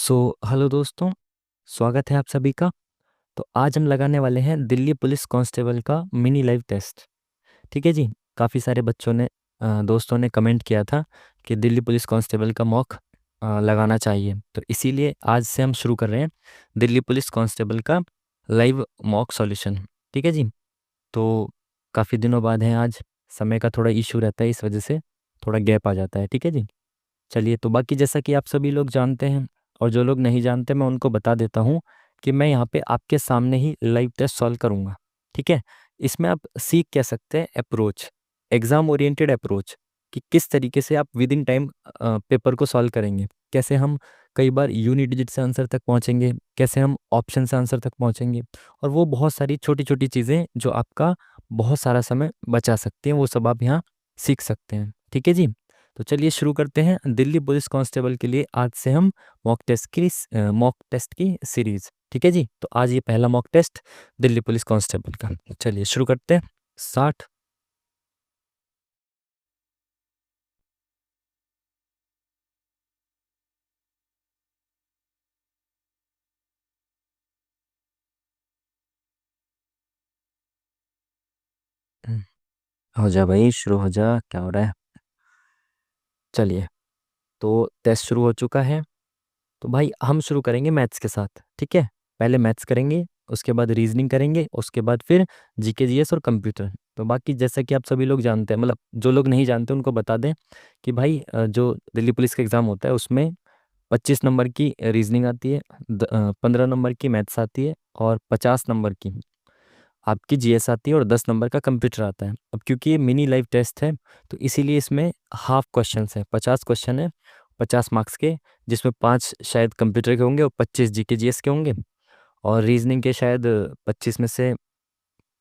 Hello दोस्तों, स्वागत है आप सभी का। तो आज हम लगाने वाले हैं दिल्ली पुलिस कांस्टेबल का मिनी लाइव टेस्ट। ठीक है जी। काफ़ी सारे बच्चों ने दोस्तों ने कमेंट किया था कि दिल्ली पुलिस कांस्टेबल का मॉक लगाना चाहिए, तो इसीलिए आज से हम शुरू कर रहे हैं दिल्ली पुलिस कांस्टेबल का लाइव मॉक सॉल्यूशन। ठीक है जी। तो काफ़ी दिनों बाद है आज, समय का थोड़ा इशू रहता है, इस वजह से थोड़ा गैप आ जाता है। ठीक है जी। चलिए, तो बाकी जैसा कि आप सभी लोग जानते हैं और जो लोग नहीं जानते मैं उनको बता देता हूँ कि मैं यहाँ पे आपके सामने ही लाइव टेस्ट सॉल्व करूँगा। ठीक है। इसमें आप सीख कह सकते हैं अप्रोच, एग्ज़ाम ओरिएंटेड अप्रोच, कि किस तरीके से आप विद इन टाइम पेपर को सॉल्व करेंगे, कैसे हम कई बार यूनिट डिजिट से आंसर तक पहुँचेंगे, कैसे हम ऑप्शन से आंसर तक पहुँचेंगे, और वो बहुत सारी छोटी छोटी चीज़ें जो आपका बहुत सारा समय बचा सकती हैं, वो सब आप यहाँ सीख सकते हैं। ठीक है जी। तो चलिए शुरू करते हैं दिल्ली पुलिस कांस्टेबल के लिए आज से हम मॉक टेस्ट की सीरीज। ठीक है जी। तो आज ये पहला mock test Delhi police constable का। चलिए शुरू करते हैं। 60। हो जा भाई, शुरू हो जा, क्या हो रहा है। चलिए, तो टेस्ट शुरू हो चुका है। तो भाई हम शुरू करेंगे मैथ्स के साथ। ठीक है। पहले मैथ्स करेंगे, उसके बाद रीजनिंग करेंगे, उसके बाद फिर जीके जीएस और कंप्यूटर। तो बाकी जैसा कि आप सभी लोग जानते हैं, मतलब जो लोग नहीं जानते उनको बता दें कि भाई जो दिल्ली पुलिस का एग्ज़ाम होता है उसमें 25 नंबर की रीजनिंग आती है, 15 नंबर की मैथ्स आती है, और 50 नंबर की आपकी जीएस आती है, और 10 नंबर का कंप्यूटर आता है। अब क्योंकि ये मिनी लाइव टेस्ट है तो इसीलिए इसमें हाफ क्वेश्चन है, 50 क्वेश्चन है, 50 मार्क्स के, जिसमें 5 शायद कंप्यूटर के होंगे और 25 जीके जीएस के होंगे, और रीजनिंग के शायद 25 में से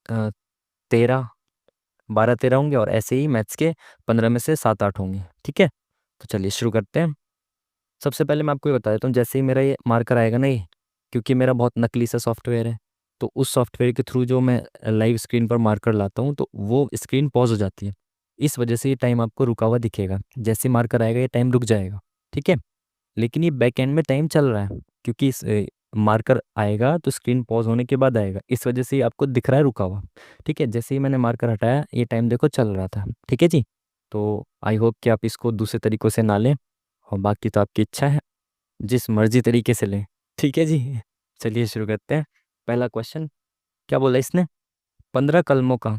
13, 12-13 होंगे, और ऐसे ही मैथ्स के 15 में से 7-8 होंगे। ठीक है। तो चलिए शुरू करते हैं। सबसे पहले मैं आपको ये बता देता हूँ, जैसे ही मेरा ये मार्कर आएगा ना, ये क्योंकि मेरा बहुत नकली सा सॉफ्टवेयर है, तो उस सॉफ्टवेयर के थ्रू जो मैं लाइव स्क्रीन पर मार्कर लाता हूँ तो वो स्क्रीन पॉज हो जाती है। इस वजह से ये टाइम आपको रुका हुआ दिखेगा। जैसे मार्कर आएगा ये टाइम रुक जाएगा। ठीक है। लेकिन ये बैक एंड में टाइम चल रहा है, क्योंकि इस मार्कर आएगा तो स्क्रीन पॉज होने के बाद आएगा, इस वजह से ये आपको दिख रहा है रुका हुआ। ठीक है। जैसे ही मैंने मार्कर हटाया ये टाइम देखो चल रहा था। ठीक है जी। तो आई होप कि आप इसको दूसरे तरीक़ों से ना लें, और बाकी तो आपकी इच्छा है, जिस मर्जी तरीके से लें। ठीक है जी। चलिए शुरू करते हैं। पहला क्वेश्चन क्या बोला इसने, 15 कलमों का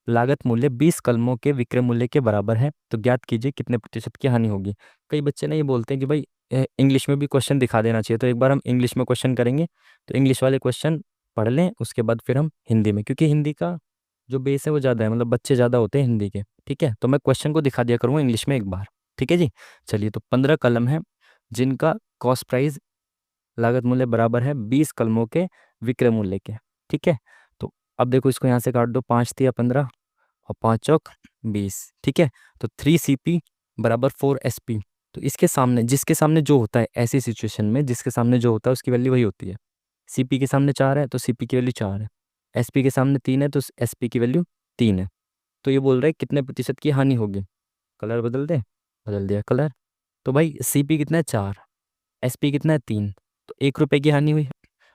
लागत मूल्य 20 कलमों के विक्रय मूल्य के बराबर है, तो ज्ञात कीजिए कितने प्रतिशत की हानि होगी। कई बच्चे ना ये बोलते हैं कि भाई इंग्लिश में भी क्वेश्चन दिखा देना चाहिए, तो एक बार हम इंग्लिश में क्वेश्चन करेंगे। तो इंग्लिश वाले क्वेश्चन पढ़ लें, उसके बाद फिर हम हिंदी में, क्योंकि हिंदी का जो बेस है वो ज़्यादा है, मतलब बच्चे ज़्यादा होते हैं हिंदी के। ठीक है। तो मैं क्वेश्चन को दिखा दिया करूँगा इंग्लिश में एक बार। ठीक है जी। चलिए, तो 15 कलम है जिनका कॉस्ट प्राइस लागत मूल्य बराबर है 20 कलमों के विक्रय मूल्य के। ठीक है। तो अब देखो, इसको यहाँ से काट दो, 5 तिया 15 और 5 चौक 20। ठीक है। तो 3 CP बराबर 4 SP। तो इसके सामने, जिसके सामने जो होता है ऐसी सिचुएशन में, जिसके सामने जो होता है उसकी वैल्यू वही होती है। CP के सामने 4 है तो CP की वैल्यू 4 है। SP के सामने 3 है तो SP की वैल्यू 3 है। तो ये बोल रहा है कितने प्रतिशत की हानि होगी। कलर बदल दे, बदल दिया कलर। तो भाई CP कितना है 4, SP कितना है 3, तो 1 रुपए की हानि हुई।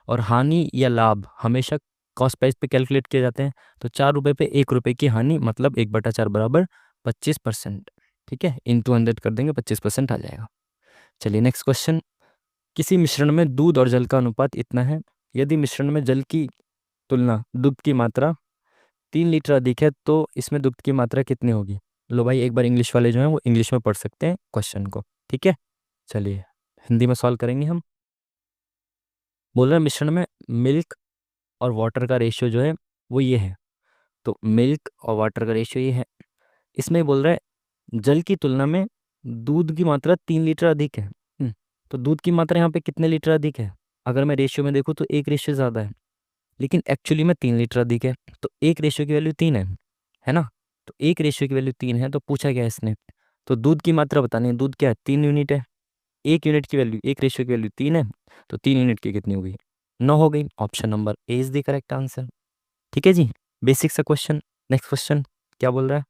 और हानि या लाभ हमेशा कॉस्ट प्राइस पे कैलकुलेट किए जाते हैं। तो 4 रुपए पे 1 रुपए की हानि, मतलब 1/4 बराबर 25%। ठीक है। इंटू 100 कर देंगे, 25% आ जाएगा। चलिए नेक्स्ट क्वेश्चन। किसी मिश्रण में दूध और जल का अनुपात इतना है, यदि मिश्रण में जल की तुलना दूध की मात्रा 3 लीटर अधिक है तो इसमें दूध की मात्रा कितनी होगी। लो भाई, एक बार इंग्लिश वाले जो हैं वो इंग्लिश में पढ़ सकते हैं क्वेश्चन को। ठीक है। चलिए हिंदी में सॉल्व करेंगे हम। बोल रहे हैं मिश्रण में मिल्क और वाटर का रेशियो जो है वो ये है। तो मिल्क और वाटर का रेशियो ये है। इसमें बोल रहा है जल की तुलना में दूध की मात्रा 3 लीटर अधिक है। तो दूध की मात्रा यहाँ पे कितने लीटर अधिक है। अगर मैं रेशियो में देखूँ तो एक रेशियो ज़्यादा है, लेकिन एक्चुअली में 3 लीटर अधिक है। तो एक रेशियो की वैल्यू 3 है ना। तो एक रेशियो की वैल्यू 3 है, तो पूछा गया इसने, तो दूध की मात्रा बतानी है। दूध क्या है, 3 यूनिट है। एक यूनिट की वैल्यू, एक रेशियो की वैल्यू 3 है, तो 3 यूनिट की कितनी होगी, 9 हो गई। Option number A is the correct answer. ठीक है जी। बेसिक सा क्वेश्चन। नेक्स्ट क्वेश्चन क्या बोल रहा है।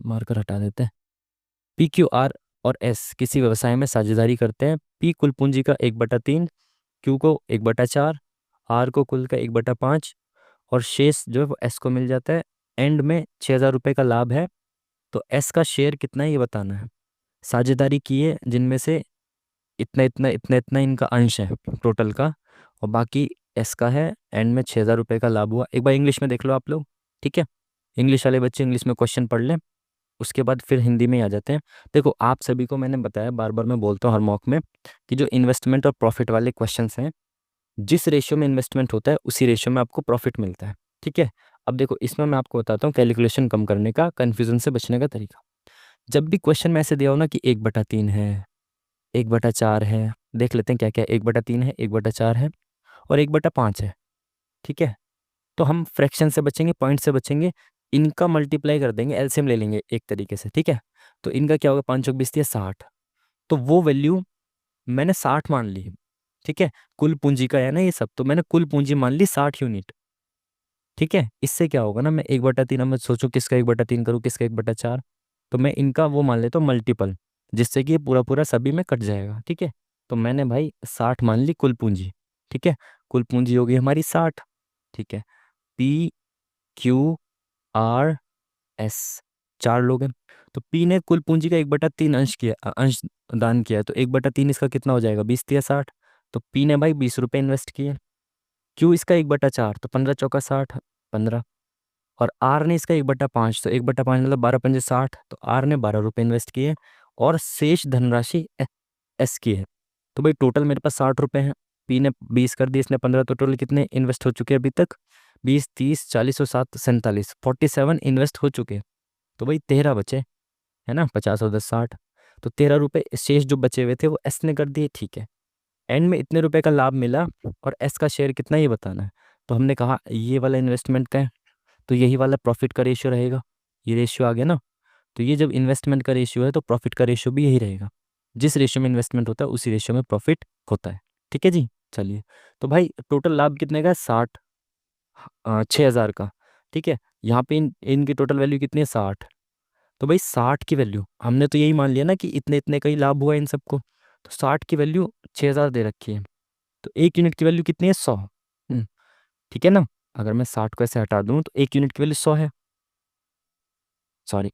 मार्कर हटा देते हैं। PQR और एस किसी व्यवसाय में साझेदारी करते हैं। पी कुल पूंजी का 1/3, क्यू को 1/4, आर को कुल का 1/5, और शेष जो है वो एस को मिल जाता है। एंड में 6,000 रुपये का लाभ है, तो एस का शेयर कितना है ये बताना है। साझेदारी की है जिनमें से इतना इतना इतना इतना इनका अंश है टोटल का, और बाकी एस का है। एंड में 6,000 रुपये का लाभ हुआ। एक बार इंग्लिश में देख लो आप लोग, ठीक है। इंग्लिश वाले बच्चे इंग्लिश में क्वेश्चन पढ़ लें, उसके बाद फिर हिंदी में आ जाते हैं। देखो आप सभी को मैंने बताया, बार बार मैं बोलता हूँ हर मॉक में, कि जो इन्वेस्टमेंट और प्रॉफिट वाले क्वेश्चंस हैं, जिस रेशियो में इन्वेस्टमेंट होता है उसी रेशियो में आपको प्रॉफिट मिलता है, ठीक है। अब देखो इसमें मैं आपको बताता हूँ कैलकुलेशन कम करने का, कन्फ्यूजन से बचने का तरीका। जब भी क्वेश्चन में ऐसे दिया हो ना कि 1/3 है, 1/4 है, देख लेते हैं क्या क्या है। 1/3 है, 1/4 है, और 1/5 है, ठीक है। तो हम फ्रैक्शन से बचेंगे, पॉइंट से बचेंगे, इनका मल्टीप्लाई कर देंगे, एलसीएम ले लेंगे एक तरीके से, ठीक है। तो इनका क्या होगा, 5 चौक 20 दिया 60, तो वो वैल्यू मैंने 60 मान ली, ठीक है। कुल पूंजी का है ना ये सब, तो मैंने कुल पूंजी मान ली 60 यूनिट, ठीक है। इससे क्या होगा ना, मैं 1/3, अब मैं सोचूं किसका 1/3 करूँ, किसका 1/4, तो मैं इनका वो मान लेता हूँ मल्टीपल, जिससे कि ये पूरा पूरा सभी में कट जाएगा, ठीक है। तो मैंने भाई 60 मान ली कुल पूंजी, ठीक है। कुल पूंजी होगी हमारी 60, ठीक है। पी क्यू आर एस, 4 लोग हैं, तो पी ने कुल पूंजी का 1/3 अंश किया, अंश दान किया, तो 1/3 इसका कितना हो जाएगा, 20 या 60, तो पी ने भाई 20 रुपये इन्वेस्ट किए। क्यू इसका 1/4, तो 15 चौका 60, 15, और आर ने इसका 1/5, तो 1/5 मतलब 12×5 = 60, तो आर ने 12 रुपये इन्वेस्ट किए, और शेष धनराशि एस की है। तो भाई टोटल मेरे पास 60 रुपये हैं, पी ने 20 कर दिए, इसने 15, तो टोटल कितने इन्वेस्ट हो चुके हैं अभी तक, 20, 30, 40 और 7, 47, 47 इन्वेस्ट हो चुके हैं। तो भाई 13 बचे, है ना, 50 और 10 60, तो 13 रुपये शेष जो बचे हुए थे वो एस ने कर दिए, ठीक है। एंड में इतने रुपए का लाभ मिला, और एस का शेयर कितना ये बताना है। तो हमने कहा ये वाला इन्वेस्टमेंट का है, तो यही वाला प्रॉफिट का रेशियो रहेगा, ये रेशियो आ गया ना। तो ये जब इन्वेस्टमेंट का रेशियो है तो प्रॉफिट का रेशियो भी यही रहेगा, जिस रेशियो में इन्वेस्टमेंट होता है उसी रेशियो में प्रॉफिट होता है, ठीक है जी। चलिए, तो भाई टोटल लाभ कितने का है, 60, 6,000 का, ठीक है। यहाँ पे इनकी टोटल वैल्यू कितनी है, 60, तो भाई 60 की वैल्यू हमने तो यही मान लिया ना कि इतने इतने का ही लाभ हुआ इन सबको, तो 60 की वैल्यू 6,000 दे रखी है, तो 1 यूनिट की वैल्यू कितनी है, 100, ठीक है ना। अगर मैं 60 को ऐसे हटा दूं तो 1 यूनिट की वैल्यू 100 है, सॉरी।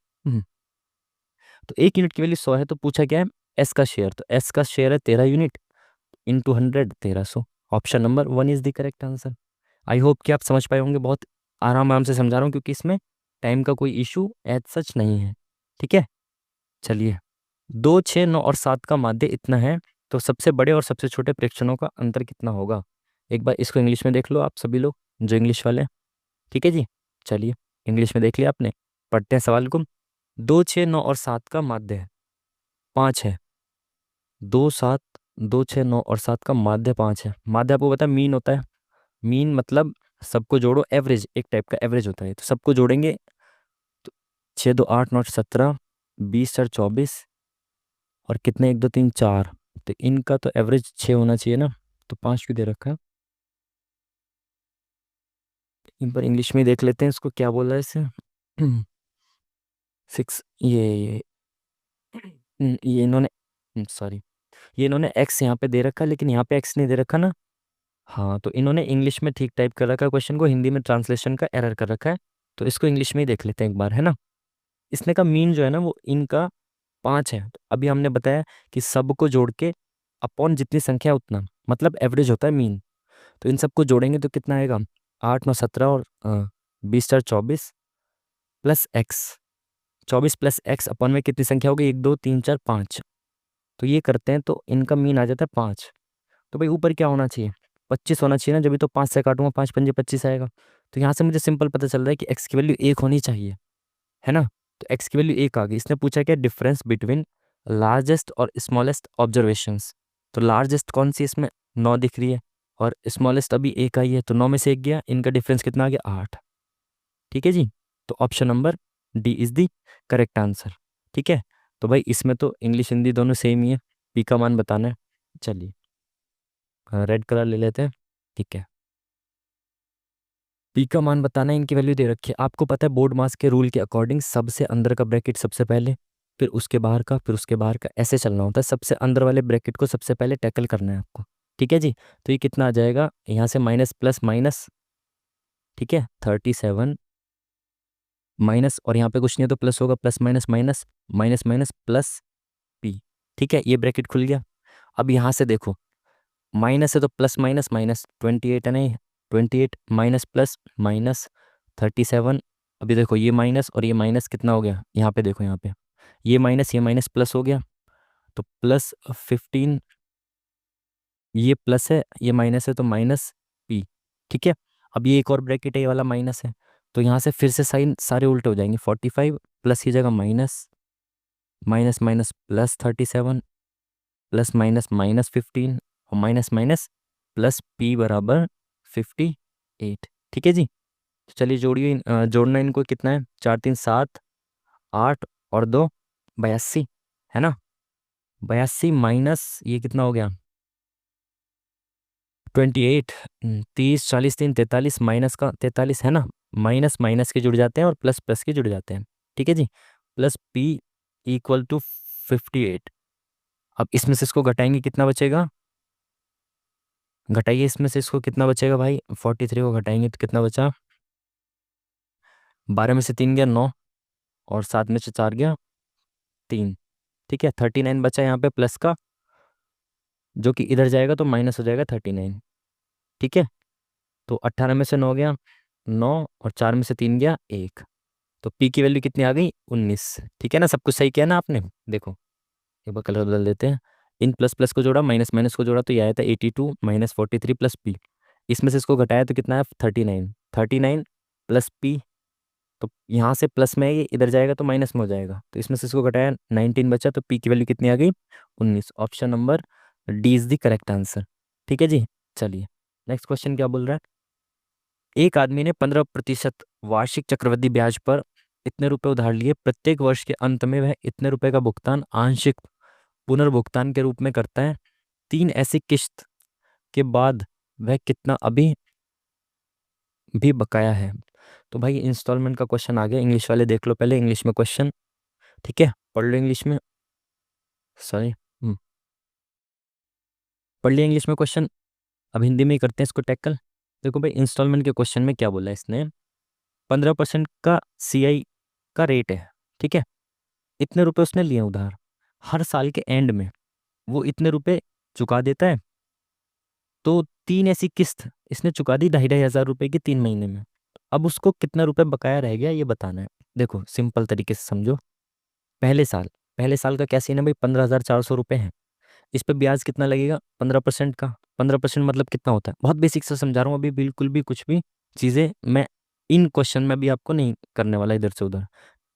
तो 1 यूनिट की वैल्यू 100 है, तो पूछा क्या है, एस का शेयर, तो एस का शेयर है 13 unit, into 100, 1300। Option number 1 is the correct answer. I hope कि आप समझ पाए होंगे, बहुत आराम आराम से समझा रहा हूँ क्योंकि इसमें टाइम का कोई इशू एज सच नहीं है, ठीक है। चलिए, 2, 6, 9 और 7 का माध्य इतना है, तो सबसे बड़े और सबसे छोटे प्रेक्षणों का अंतर कितना होगा। एक बार इसको इंग्लिश में देख लो आप सभी लोग जो इंग्लिश वाले हैं, ठीक है जी। चलिए, इंग्लिश में देख लिया आपने, पढ़ते हैं सवाल को। 2, 6, 9 और 7 का माध्य है 5 है। 2, 7, 2, 6, 9 और 7 का माध्य 5 है। माध्य आपको पता है मीन होता है, मीन मतलब सबको जोड़ो, एवरेज एक टाइप का एवरेज होता है, तो सबको जोड़ेंगे तो 6, 2, 8, 9, 17, 20, 4, 24, और कितने, 1, 2, 3, 4, तो इनका तो एवरेज 6 होना चाहिए ना, तो 5 क्यों दे रखा है। इन पर इंग्लिश में देख लेते हैं इसको क्या बोल रहा है इसे। 6, ये इन्होंने, सॉरी, ये इन्होंने एक्स यहाँ पे दे रखा है, लेकिन यहाँ पे एक्स नहीं दे रखा ना। हाँ, तो इन्होंने इंग्लिश में ठीक टाइप कर रखा है क्वेश्चन को, हिंदी में ट्रांसलेशन का एरर कर रखा है, तो इसको इंग्लिश में ही देख लेते हैं एक बार, है ना। इसने का मीन जो है ना वो इनका 5 है, तो अभी हमने बताया कि सबको जोड़ के अपॉन जितनी संख्या है उतना, मतलब एवरेज होता है मीन, तो इन सबको जोड़ेंगे तो कितना आएगा, 8, 9, 17 और 20, 4, 24 plus x, 24 plus x upon में कितनी संख्या होगी, 1, 2, 3, 4, 5, तो ये करते हैं तो इनका मीन आ जाता है 5। तो भाई ऊपर क्या होना चाहिए, 25 होना चाहिए ना, जब भी तो 5 से काटूंगा 5 पंजे 25 आएगा, तो यहाँ से मुझे सिंपल पता चल रहा है कि एक्स की वैल्यू 1 होनी चाहिए, है ना। तो एक्स की वैल्यू 1 आ गई। इसने पूछा क्या, डिफरेंस बिटवीन लार्जेस्ट और स्मॉलेस्ट ऑब्जर्वेशंस, तो लार्जेस्ट कौन सी इसमें 9 दिख रही है, और स्मॉलेस्ट अभी 1 आई है, तो 9 में से 1 गया, इनका डिफरेंस कितना आ गया, 8, ठीक है जी। तो option number D is the correct answer, ठीक है। तो भाई इसमें तो इंग्लिश हिंदी दोनों सेम ही है, पी का मान बताना है। चलिए, रेड कलर ले लेते हैं, ठीक है। पी का मान बताना है, इनकी वैल्यू दे रखी है, आपको पता है बोर्ड मास के रूल के अकॉर्डिंग सबसे अंदर का ब्रैकेट सबसे पहले, फिर उसके बाहर का, फिर उसके बाहर का, ऐसे चलना होता है। सबसे अंदर वाले ब्रैकेट को सबसे पहले टैकल करना है आपको। ठीक है जी। तो ये कितना आ जाएगा यहाँ से, माइनस प्लस माइनस, ठीक है, 37 माइनस, और यहाँ पे कुछ नहीं है तो प्लस होगा, plus minus minus, minus minus plus P. ठीक है, ये ब्रैकेट खुल गया। अब यहाँ से देखो, माइनस है तो प्लस माइनस माइनस, 28 है नहीं, 28 माइनस प्लस माइनस 37। अभी देखो ये माइनस और ये माइनस कितना हो गया, यहाँ पे देखो, यहाँ पे ये माइनस प्लस हो गया, तो प्लस 15, ये प्लस है ये माइनस है तो माइनस पी। ठीक है, अब ये एक और ब्रैकेट है, ये वाला माइनस है, तो यहाँ से फिर से साइन सारे उल्टे हो जाएंगे। 45 प्लस की जगह minus, minus minus plus 37, plus minus minus 15, और माइनस माइनस प्लस पी बराबर 58। ठीक है जी। तो चलिए जोड़िए जोड़ना इनको, कितना है, 4 3 7 8 और 2 82, है ना। 82 माइनस ये कितना हो गया, 28, 30 40 3 43, माइनस का 43, है ना। माइनस माइनस के जुड़ जाते हैं और प्लस प्लस के जुड़ जाते हैं। ठीक है जी। Plus P equal to 58। अब इसमें से इसको घटाएंगे, कितना बचेगा, घटाइए इसमें से इसको, कितना बचेगा भाई, 43 को घटाएंगे तो कितना बचा, 12 में से 3 गया 9, और 7 में से 4 गया 3। ठीक है, 39 बचा यहाँ पे प्लस का, जो कि इधर जाएगा तो माइनस हो जाएगा 39। ठीक है, तो 18 में से 9 गया 9, और 4 में से 3 गया 1, तो पी की वैल्यू कितनी आ गई, 19। ठीक है ना, सब कुछ सही किया ना आपने। देखो एक बार कलर बदल देते हैं, इन प्लस प्लस को जोड़ा, माइनस माइनस को जोड़ा, तो ये आया था 82 माइनस 43 प्लस पी। इसमें से इसको घटाया तो कितना है, 39, 39 प्लस पी, तो यहाँ से प्लस में है, ये इधर जाएगा तो माइनस में हो जाएगा, तो इसमें से इसको घटाया 19 बचा, तो पी की वैल्यू कितनी आ गई, 19। Option number D is the correct answer. ठीक है जी। चलिए नेक्स्ट क्वेश्चन क्या बोल रहा है, एक आदमी ने 15% वार्षिक चक्रवृद्धि ब्याज पर इतने रुपए उधार लिए, प्रत्येक वर्ष के अंत में वह इतने रुपए का भुगतान आंशिक पुनर्भुगतान के रूप में करता है, 3 ऐसी किश्त के बाद वह कितना अभी भी बकाया है। तो भाई इंस्टॉलमेंट का क्वेश्चन आ गया, इंग्लिश वाले देख लो पहले इंग्लिश में क्वेश्चन। ठीक है, पढ़ लो इंग्लिश में, सॉरी, पढ़ लिया इंग्लिश में क्वेश्चन। अब हिंदी में ही करते हैं इसको टैकल। देखो भाई इंस्टॉलमेंट के क्वेश्चन में क्या बोला है इसने, 15% का सीआई का रेट है। ठीक है, इतने रुपए उसने लिए उधार, हर साल के एंड में वो इतने रुपए चुका देता है, तो 3 ऐसी किस्त इसने चुका दी 2,500 रुपए की 3 महीने में। अब उसको कितना रुपए बकाया रह गया ये बताना है। देखो सिंपल तरीके से समझो, पहले साल का क्या सीन है भाई, 15,400 रुपये है। इस पे ब्याज कितना लगेगा, 15% का। 15% मतलब कितना होता है, बहुत बेसिक से समझा रहा हूँ अभी, बिल्कुल भी कुछ भी चीज़ें मैं इन क्वेश्चन में भी आपको नहीं करने वाला इधर से उधर,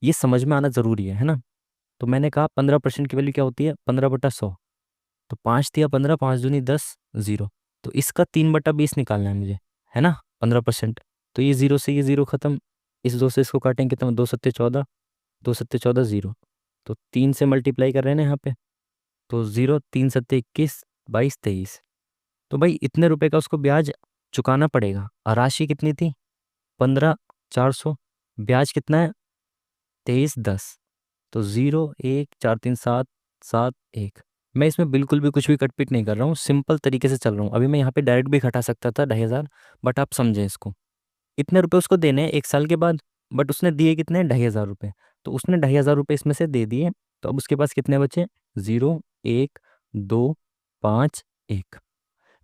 ये समझ में आना जरूरी है ना। तो मैंने कहा 15% की वैल्यू क्या होती है, 15/100, तो 5 × 15, 5 × 10, 0। तो इसका 3/20 निकालना है मुझे, है ना, 15%। तो ये 0 से ये 0 खत्म, इस 2 से इसको काटेंगे कितना, 2×7=14, 2×7=14, 0। तो 3 से मल्टीप्लाई कर रहे हैं ना यहाँ पे, तो 0, 3×7=21, 22, 23। तो भाई इतने रुपए का उसको ब्याज चुकाना पड़ेगा, और राशि कितनी थी, 15,400। ब्याज कितना है, 23,10। तो 0 1 4 3 7 7 1। मैं इसमें बिल्कुल भी कुछ भी कटपिट नहीं कर रहा हूँ, सिंपल तरीके से चल रहा हूँ। अभी मैं यहाँ पे डायरेक्ट भी घटा सकता था 2,500, बट आप समझें इसको, इतने रुपए उसको देने हैं 1 साल के बाद, बट उसने दिए कितने, 2,500 रुपये। तो उसने 2,500 रुपये इसमें से दे दिए, तो अब उसके पास कितने बचे, 0 1 2 5 1।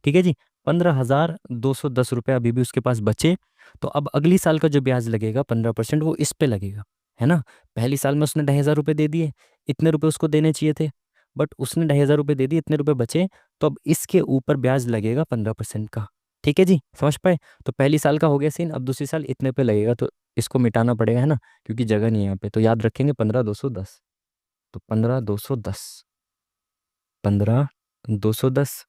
ठीक है जी, 15,210 रुपये अभी भी उसके पास बचे। तो अब अगली साल का जो ब्याज लगेगा 15%, वो इस पे लगेगा, है ना। पहली साल में उसने 2,500 रुपये दे दिए, इतने रुपए उसको देने चाहिए थे, बट उसने 2,500 रुपये दे दिए, इतने रुपए बचे, तो अब इसके ऊपर ब्याज लगेगा 15% का। ठीक है जी, समझ पाए। तो पहली साल का हो गया सीन, अब दूसरी साल इतने पे लगेगा, तो इसको मिटाना पड़ेगा, है ना, क्योंकि जगह नहीं है यहाँ पे, तो याद रखेंगे 15,210। तो 15,210, 15,210,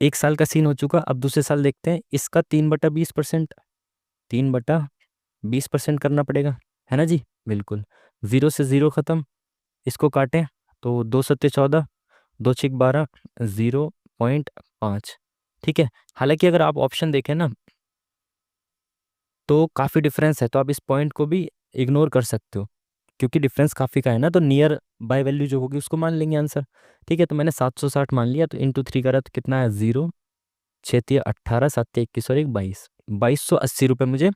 1 साल का सीन हो चुका। अब दूसरे साल देखते हैं, इसका 3/20%, 3/20% करना पड़ेगा, है ना जी, बिल्कुल। 0 से 0 खत्म, इसको काटें तो 2×7=14, 2×6=12, 0.5। ठीक है, हालांकि अगर आप ऑप्शन देखें ना, तो काफ़ी डिफरेंस है, तो आप इस पॉइंट को भी इग्नोर कर सकते हो। क्योंकि डिफरेंस काफ़ी का है ना, तो नियर बाय वैल्यू जो होगी उसको मान लेंगे आंसर। ठीक है, तो मैंने 760 मान लिया, तो इंटू 3 करा तो कितना है, 0, 6 18, 7 21 और 22, 2280 रुपये मुझे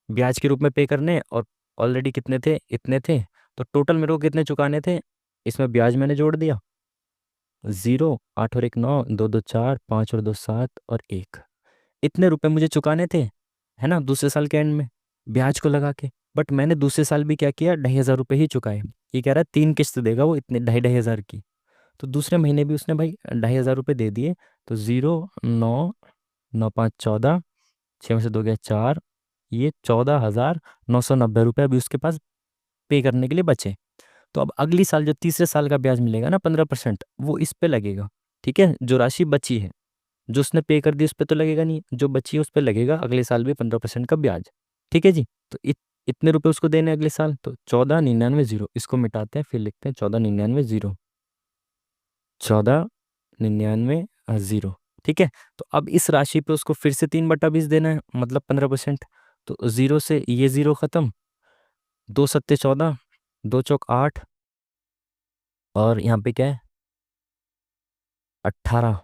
ब्याज के रूप में पे करने हैं। और ऑलरेडी कितने थे, इतने थे, तो टोटल मेरे को कितने चुकाने थे, इसमें ब्याज मैंने जोड़ दिया, 0, 8 और 1 9, 2 2 4, 5 और 2 7 और 1, इतने रुपए मुझे चुकाने थे, है ना, दूसरे साल के एंड में ब्याज को लगा के। बट मैंने दूसरे साल भी क्या किया, 2,500 रुपये ही चुकाए। ये कह रहा है 3 किस्त देगा वो, इतने 2,500 की, तो दूसरे महीने भी उसने भाई 2,500 रुपये दे दिए। तो 0 9 9 5 14, 6 में से 2 गया 4, ये 14,990 रुपये अभी उसके पास पे करने के लिए बचे। तो अब अगली साल जो तीसरे साल का ब्याज मिलेगा ना 15%, वो इस पे लगेगा। ठीक है, जो राशि बची है, जो उसने पे कर दी उस पे तो लगेगा नहीं, जो बची है उस पे लगेगा अगले साल भी 15% का ब्याज। ठीक है जी, तो इतने रुपए उसको देने अगले साल, तो 14,99 0, इसको मिटाते हैं फिर लिखते हैं 14,99 0, 14,99 0। ठीक है, तो अब इस राशि पे उसको फिर से 3/20 देना है, मतलब 15%। तो 0 से ये 0 खत्म, 2 सत्ते 14, 2 चौक 8, और यहाँ पे क्या है, 18,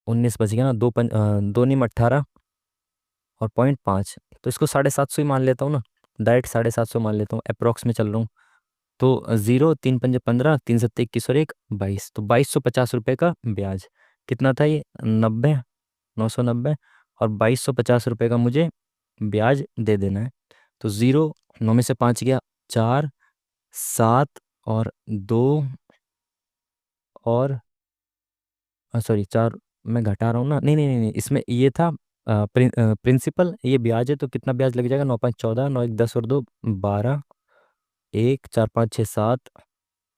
19 बच गया ना, दो नीम 18 और 0.5, तो इसको 750 ही मान लेता हूँ ना, डायरेक्ट 750 मान लेता हूँ, अप्रोक्स में चल रहा हूँ। तो 0, 3 पंजे 15, 3 सत्ते 21 और 1 22, तो 2,250 रुपये का ब्याज। कितना था ये, 90, 990, और 2,250 रुपये का मुझे ब्याज दे देना है। तो 0, 9 में से 5 गया 4, 7 और 2, और सॉरी 4 मैं घटा रहा हूँ ना, नहीं नहीं नहीं नहीं, इसमें ये था प्रिंसिपल, ये ब्याज है, तो कितना ब्याज लग जाएगा, 9 5 14, 9 1 10 और 2 12, 1 4 5 6 7,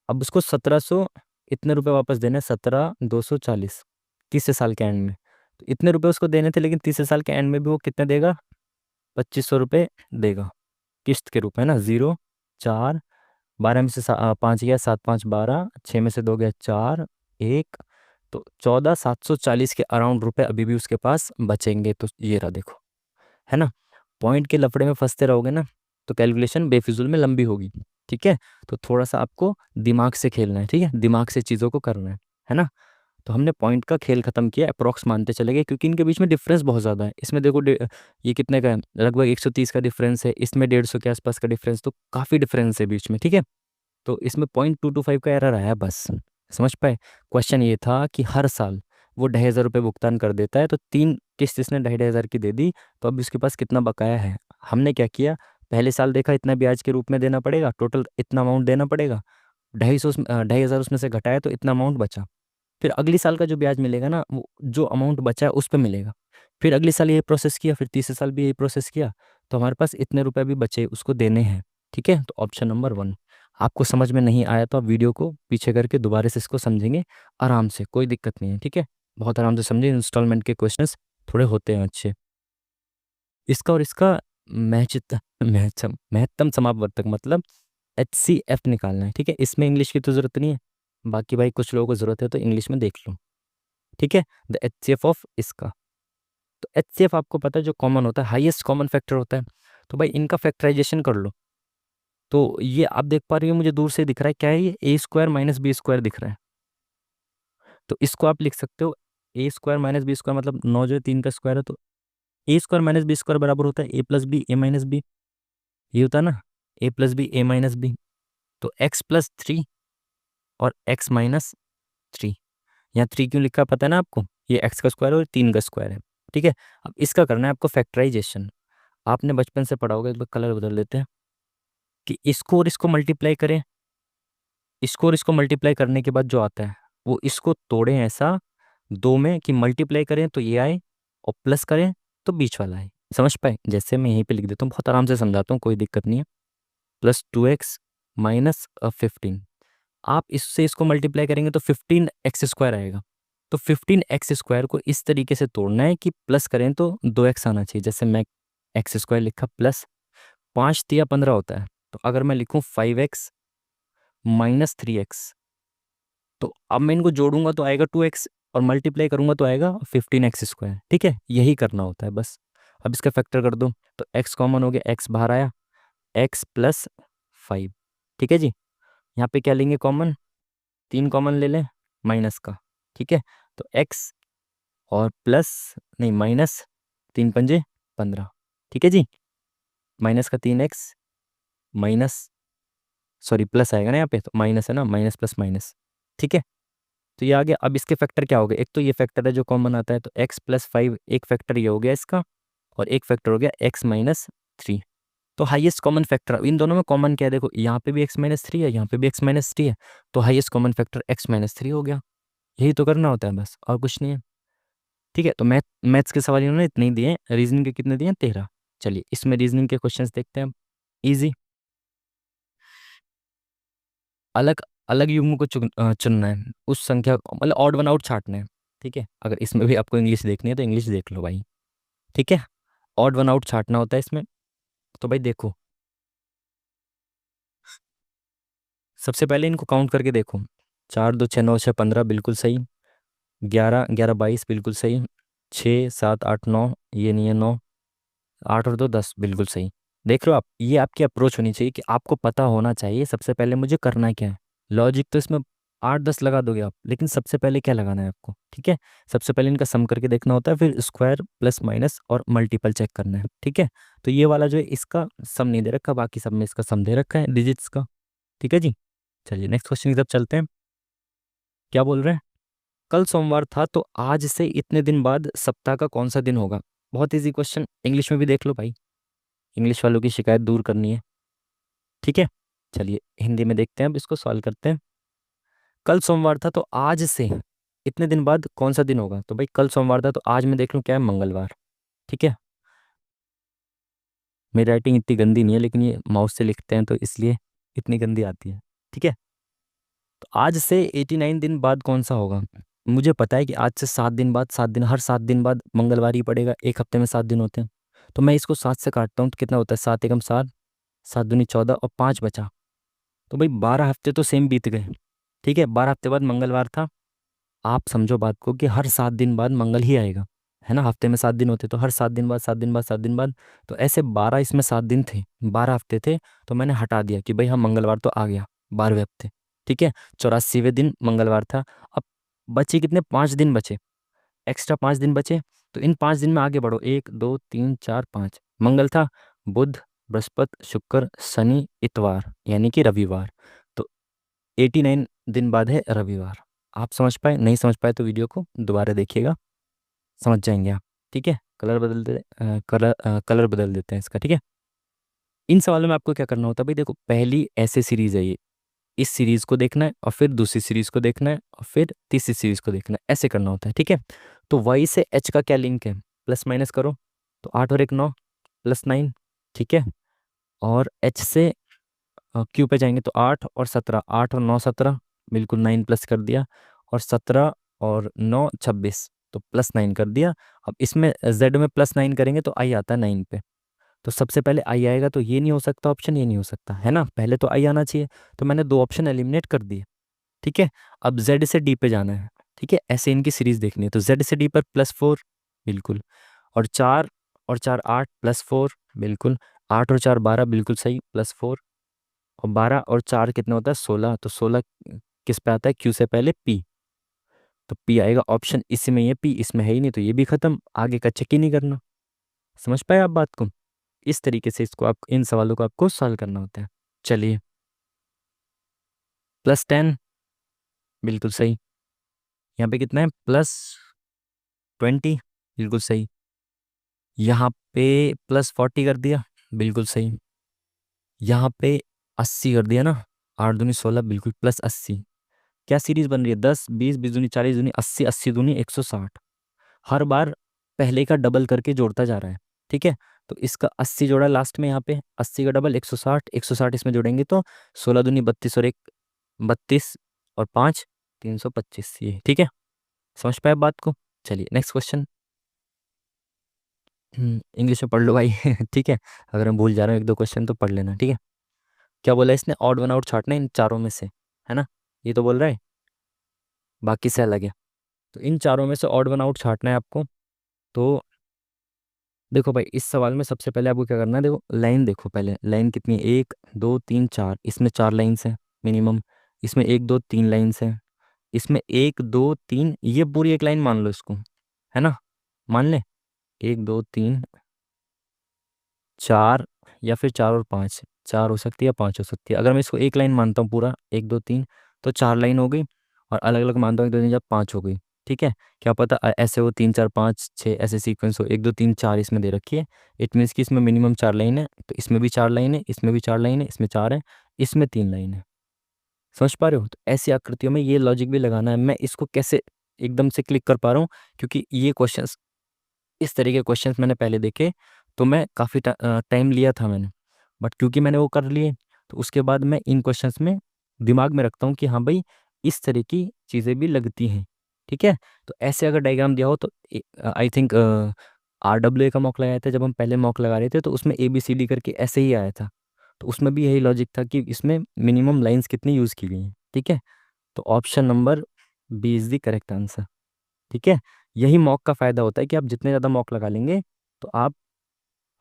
अब उसको 1,700 इतने रुपए वापस देने, 17,240 तीसरे साल के एंड में। तो इतने रुपए उसको देने थे, लेकिन तीसरे साल के एंड में भी वो कितने देगा, 2,500 रुपये देगा किस्त के रूप में ना। 0 4, 12 में से 5 गया 7 5 12, 6 में से 2 गया 4, 1, तो 14,740 के अराउंड रुपए अभी भी उसके पास बचेंगे। तो ये रहा देखो, है ना, पॉइंट के लफड़े में फंसते रहोगे ना तो कैलकुलेशन बेफिजुल में लंबी होगी। ठीक है, तो थोड़ा सा आपको दिमाग से खेलना है, ठीक है, दिमाग से चीज़ों को करना है ना। तो हमने पॉइंट का खेल खत्म किया, अप्रॉक्स मानते चले गए, क्योंकि इनके बीच में डिफरेंस बहुत ज़्यादा है। इसमें देखो ये कितने का है, लगभग 130 का डिफरेंस है, इसमें 150 के आसपास का डिफरेंस, तो काफ़ी डिफरेंस है बीच में। ठीक है, तो इसमें 0.225 का एरर आया बस, समझ पाए। क्वेश्चन ये था कि हर साल वो 2,500 रुपये भुगतान कर देता है, तो 3 किस्त इसने 2,500 की दे दी, तो अब इसके पास कितना बकाया है। हमने क्या किया, पहले साल देखा इतना ब्याज के रूप में देना पड़ेगा, टोटल इतना अमाउंट देना पड़ेगा, 2,500 उसमें से घटाया तो इतना अमाउंट बचा। फिर अगली साल का जो ब्याज मिलेगा ना, वो जो अमाउंट बचा है उस पर मिलेगा। फिर अगले साल यही प्रोसेस किया, फिर तीसरे साल भी यही प्रोसेस किया, तो हमारे पास इतने रुपए भी बचे, उसको देने हैं। ठीक है, तो ऑप्शन नंबर 1। आपको समझ में नहीं आया तो आप वीडियो को पीछे करके दोबारा से इसको समझेंगे आराम से, कोई दिक्कत नहीं है। ठीक है, बहुत आराम से समझें, इंस्टॉलमेंट के क्वेश्चंस थोड़े होते हैं अच्छे। इसका और इसका महत्तम समापवर्तक मतलब HCF निकालना है। ठीक है, इसमें इंग्लिश की तो ज़रूरत नहीं है, बाकी भाई कुछ लोगों को ज़रूरत है तो इंग्लिश में देख लो। ठीक है, द HCF ऑफ इसका, तो HCF आपको पता है जो कॉमन होता है, हाईएस्ट कॉमन फैक्टर होता है। तो भाई इनका फैक्टराइजेशन कर लो। तो ये आप देख पा रही हो, मुझे दूर से दिख रहा है, क्या है ये, A² - B² दिख रहा है। तो इसको आप लिख सकते हो A² - B² मतलब 9 जो है 3 का स्क्वायर है, तो A² - B² बराबर होता है A+B A-B, ये होता है ना, A+B A-B। तो x+3 और x-3, यहाँ 3 क्यों लिखा है पता है ना आपको, ये x का स्क्वायर और 3 का स्क्वायर है। ठीक है, अब इसका करना है आपको फैक्टराइजेशन। आपने बचपन से पढ़ा होगा, एक बार कलर बदल देते हैं, कि इसको और इसको मल्टीप्लाई करें, इसको और इसको मल्टीप्लाई करने के बाद जो आता है वो इसको तोड़ें ऐसा दो में, कि मल्टीप्लाई करें तो ये आए और प्लस करें तो बीच वाला आए। समझ पाए, जैसे मैं यहीं पे लिख देता हूँ, बहुत आराम से समझाता हूँ, कोई दिक्कत नहीं है। +2x - 15, आप इससे इसको मल्टीप्लाई करेंगे तो 15x² आएगा। तो 15x² को इस तरीके से तोड़ना है कि प्लस करें तो 2x आना चाहिए, जैसे मैं x² लिखा, प्लस 5×3 = 15 होता है, तो अगर मैं लिखूं 5x - 3x, तो अब मैं इनको जोड़ूंगा तो आएगा 2x, और मल्टीप्लाई करूंगा तो आएगा 15x²। ठीक है, यही करना होता है बस। अब इसका फैक्टर कर दो, तो x कॉमन हो गया, x बाहर आया, x + 5, ठीक है जी। यहाँ पे क्या लेंगे कॉमन, 3 कॉमन ले लें माइनस का। ठीक है, तो एक्स और प्लस, नहीं माइनस 3 पंजे 15। ठीक है जी, माइनस का 3x माइनस, सॉरी प्लस आएगा ना यहाँ पे, तो माइनस है ना, माइनस प्लस माइनस। ठीक है, तो ये आ गया। अब इसके फैक्टर क्या हो गए, एक तो ये फैक्टर है जो कॉमन आता है, तो x+5 एक फैक्टर ये हो गया इसका, और एक फैक्टर हो गया x-3। तो हाईएस्ट कॉमन फैक्टर इन दोनों में कॉमन क्या है, देखो यहाँ पे भी x-3 है, यहाँ पे भी x-3 है, तो हाईएस्ट कॉमन फैक्टर x-3 हो गया। यही तो करना होता है बस, और कुछ नहीं है। ठीक है, तो मैथ्स के सवाल इन्होंने इतने ही दिए हैं, रीजनिंग के कितने दिए हैं, 13। चलिए इसमें रीजनिंग के क्वेश्चंस देखते हैं हम। इजी, अलग अलग युग्म को चुनना है, उस संख्या मतलब ऑड वन आउट छांटना है। ठीक है, अगर इसमें भी आपको इंग्लिश देखनी है तो इंग्लिश देख लो भाई। ठीक है, ऑड वन आउट छांटना होता है इसमें। तो भाई देखो, सबसे पहले इनको काउंट करके देखो। 4 2 6 9 6 15 बिल्कुल सही। 11 11 22 बिल्कुल सही। 6 7 8 9 ये नहीं है 9। 8 और 2 10 बिल्कुल सही। देख रहे हो आप, ये आपकी अप्रोच होनी चाहिए कि आपको पता होना चाहिए सबसे पहले मुझे करना क्या है। लॉजिक तो इसमें 8 10 लगा दोगे आप, लेकिन सबसे पहले क्या लगाना है आपको, ठीक है। सबसे पहले इनका सम करके देखना होता है, फिर स्क्वायर प्लस माइनस और मल्टीपल चेक करना है, ठीक है। तो ये वाला जो है इसका सम नहीं दे रखा, बाकी सब में इसका सम दे रखा है डिजिट्स का। ठीक है जी, चलिए नेक्स्ट क्वेश्चन की तरफ चलते हैं। क्या बोल रहे हैं, कल सोमवार था तो आज से इतने दिन बाद सप्ताह का कौन सा दिन होगा। बहुत इजी क्वेश्चन, इंग्लिश में भी देख लो भाई, इंग्लिश वालों की शिकायत दूर करनी है। ठीक है, चलिए हिंदी में देखते हैं, अब इसको सॉल्व करते हैं। कल सोमवार था तो आज से इतने दिन बाद कौन सा दिन होगा। तो भाई कल सोमवार था तो आज मैं देख लूँ क्या है, मंगलवार। ठीक है, मेरी राइटिंग इतनी गंदी नहीं है, लेकिन ये माउस से लिखते हैं तो इसलिए इतनी गंदी आती है। ठीक है, तो आज से 89 दिन बाद कौन सा होगा। मुझे पता है कि आज से 7 दिन बाद, 7 दिन, हर 7 दिन बाद मंगलवार ही पड़ेगा, एक हफ्ते में 7 दिन होते हैं। तो मैं इसको 7 से काटता हूँ तो कितना होता है, 7 एकम 7, 7 दूनी 14 और 5 बचा। तो भाई 12 हफ्ते तो सेम बीत गए। ठीक है, 12 हफ्ते बाद मंगलवार था। आप समझो बात को कि हर 7 दिन बाद मंगल ही आएगा, है ना। हफ्ते में 7 दिन होते, तो हर 7 दिन बाद, 7 दिन बाद, 7 दिन बाद, तो ऐसे 12, इसमें 7 दिन थे, 12 हफ्ते थे। तो मैंने हटा दिया कि भाई हाँ मंगलवार तो आ गया 12वें हफ्ते। ठीक है, 84वें दिन मंगलवार था। अब बचे कितने, 5 दिन बचे, एक्स्ट्रा 5 दिन बचे। तो इन 5 दिन में आगे बढ़ो, 1 2 3 4 5। मंगल था, बुध, बृहस्पति, शुक्र, शनि, इतवार, यानी कि रविवार। तो 89 दिन बाद है रविवार। आप समझ पाए, नहीं समझ पाए तो वीडियो को दोबारा देखिएगा, समझ जाएंगे आप। ठीक है, कलर बदल देते हैं इसका। ठीक है, इन सवालों में आपको क्या करना होता है भाई, देखो पहली ऐसे सीरीज है ये, इस सीरीज को देखना है और फिर दूसरी सीरीज को देखना है और फिर तीसरी सीरीज को देखना है, ऐसे करना होता है। ठीक है, तो वाई से एच का क्या लिंक है, प्लस माइनस करो, तो 8 और 1 9 +9। ठीक है, और एच से क्यू पे जाएंगे तो 8 और 17, 8 और 9 17, बिल्कुल 9 प्लस कर दिया, और 17 और 9 26, तो +9 कर दिया। अब इसमें जेड में +9 करेंगे तो आई आता है 9 पे। तो सबसे पहले आई आएगा, तो ये नहीं हो सकता ऑप्शन, ये नहीं हो सकता, है ना, पहले तो आई आना चाहिए। तो मैंने 2 ऑप्शन एलिमिनेट कर दिए। ठीक है, अब जेड से डी पे जाना है। ठीक है, ऐसे इनकी सीरीज देखनी है, तो जेड से डी पर +4, बिल्कुल, और 4 और 4 8 +4, बिल्कुल, 8 और 4 12, बिल्कुल सही, +4, और 12 और 4 कितना होता है, 16, तो 16 किस पे आता है, क्यू से पहले पी, तो पी आएगा ऑप्शन इसी में, ये पी इसमें है ही नहीं, तो ये भी खत्म, आगे का चेक ही नहीं करना। समझ पाए आप बात को, इस तरीके से इसको आप, इन सवालों को आपको सॉल्व करना होता है। चलिए, +10, बिल्कुल सही। यहाँ पे कितना है, +20, बिल्कुल सही। यहाँ पे +40 कर दिया, बिल्कुल सही। यहाँ पे 80 कर दिया ना, 8 दूनी 16, बिल्कुल, +80। क्या सीरीज बन रही है, 10 20, 20 दूनी 40 दूनी 80, 80 दूनी 160। हर बार पहले का डबल करके जोड़ता जा रहा है। ठीक है, तो इसका 80 जोड़ा लास्ट में, यहाँ पे 80 का डबल 160, 160 इसमें जोड़ेंगे तो 16 दूनी 32 और 1 32, और 5 325, ये ठीक है। समझ पाए बात को। चलिए नेक्स्ट क्वेश्चन, इंग्लिश में पढ़ लो भाई ठीक है, अगर मैं भूल जा रहा हूँ 1 2 क्वेश्चन तो पढ़ लेना, ठीक है। क्या बोला इसने, ऑड वन आउट छाटना है इन चारों में से, है ना, ये तो बोल रहा है, बाकी से अलग है। तो इन चारों में से ऑड वन आउट छाटना है आपको। तो देखो भाई, इस सवाल में सबसे पहले आपको क्या करना है, देखो लाइन देखो, पहले लाइन कितनी है, 1 2 3 4, इसमें 4 लाइन्स हैं मिनिमम, इसमें 1 2 3 लाइन्स हैं, इसमें 1 2 3, ये पूरी एक लाइन मान लो इसको, है ना, मान ले 1 2 3 4, या फिर 4 और 5, 4 हो सकती है या 5 हो सकती है। अगर मैं इसको एक लाइन मानता हूँ पूरा 1 2 3, तो 4 लाइन हो गई, और अलग अलग मानता हूँ 1 2 3 4 5 हो गई। ठीक है, क्या पता ऐसे हो 3 4 5 6 ऐसे सीक्वेंस हो, 1 2 3 4 इसमें दे रखी है, इट मीन्स कि इसमें मिनिमम 4 लाइन है, तो इसमें भी 4 लाइन है, इसमें भी 4 लाइन है, इसमें 4 है, इसमें 3 लाइन है। समझ पा रहे हो? तो ऐसी आकृतियों में ये लॉजिक भी लगाना है। मैं इसको कैसे एकदम से क्लिक कर पा रहा हूँ, क्योंकि ये क्वेश्चंस, इस तरह के क्वेश्चंस मैंने पहले देखे, तो मैं काफ़ी टाइम लिया था मैंने, बट क्योंकि मैंने वो कर लिए, तो उसके बाद मैं इन क्वेश्चंस में दिमाग में रखता हूँ कि हाँ भाई, इस तरह की चीज़ें भी लगती हैं। ठीक है, तो ऐसे अगर डायग्राम दिया हो तो आई थिंक RWA का मॉक लगाया था, जब हम पहले मॉक लगा रहे थे तो उसमें ABCD करके ऐसे ही आया था, तो उसमें भी यही लॉजिक था कि इसमें मिनिमम लाइंस कितनी यूज़ की गई हैं। ठीक है, तो option number B is the correct answer. ठीक है, यही मॉक का फ़ायदा होता है कि आप जितने ज़्यादा मॉक लगा लेंगे, तो आप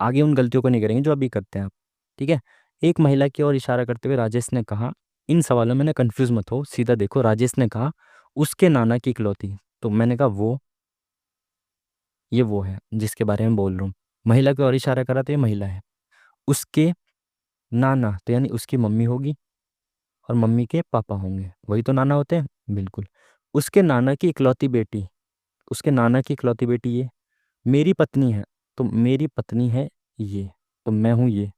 आगे उन गलतियों को नहीं करेंगे जो अभी करते हैं आप। ठीक है, एक महिला की ओर इशारा करते हुए राजेश ने कहा, इन सवालों में ना कंफ्यूज मत हो, सीधा देखो। राजेश ने कहा उसके नाना की इकलौती, तो मैंने कहा वो, ये वो है जिसके बारे में बोल रहा हूँ। महिला की ओर इशारा करा तो ये महिला है। उसके नाना तो यानी उसकी मम्मी होगी, और मम्मी के पापा होंगे, वही तो नाना होते हैं, बिल्कुल। उसके नाना की इकलौती बेटी, उसके नाना की इकलौती बेटी ये मेरी पत्नी है, तो मेरी पत्नी है ये, तो मैं हूं ये।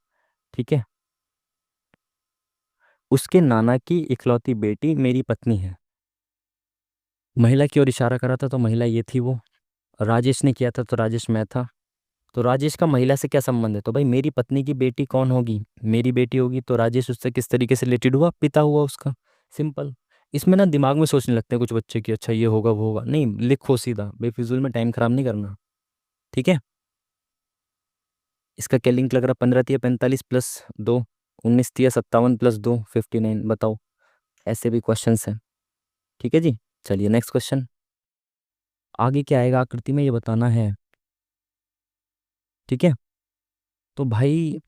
ठीक है, उसके नाना की इकलौती बेटी मेरी पत्नी है। महिला की ओर इशारा करा था तो महिला ये थी वो। राजेश ने किया था तो राजेश मैं था। तो राजेश का महिला से क्या संबंध है, तो भाई मेरी पत्नी की बेटी कौन होगी, मेरी बेटी होगी, तो राजेश उससे किस तरीके से रिलेटेड हुआ, पिता हुआ उसका। सिंपल। इसमें ना दिमाग में सोचने लगते हैं कुछ बच्चे कि अच्छा ये होगा वो होगा, नहीं, लिखो सीधा, बेफिजूल में टाइम खराब नहीं करना। ठीक है, इसका क्या लिंक लग रहा है, 15 × 45 + 2 19 × 57 + 2 बताओ। ऐसे भी क्वेश्चंस हैं। ठीक है जी, चलिए नेक्स्ट क्वेश्चन। आगे क्या आएगा आकृति में ये बताना है। ठीक है, तो भाई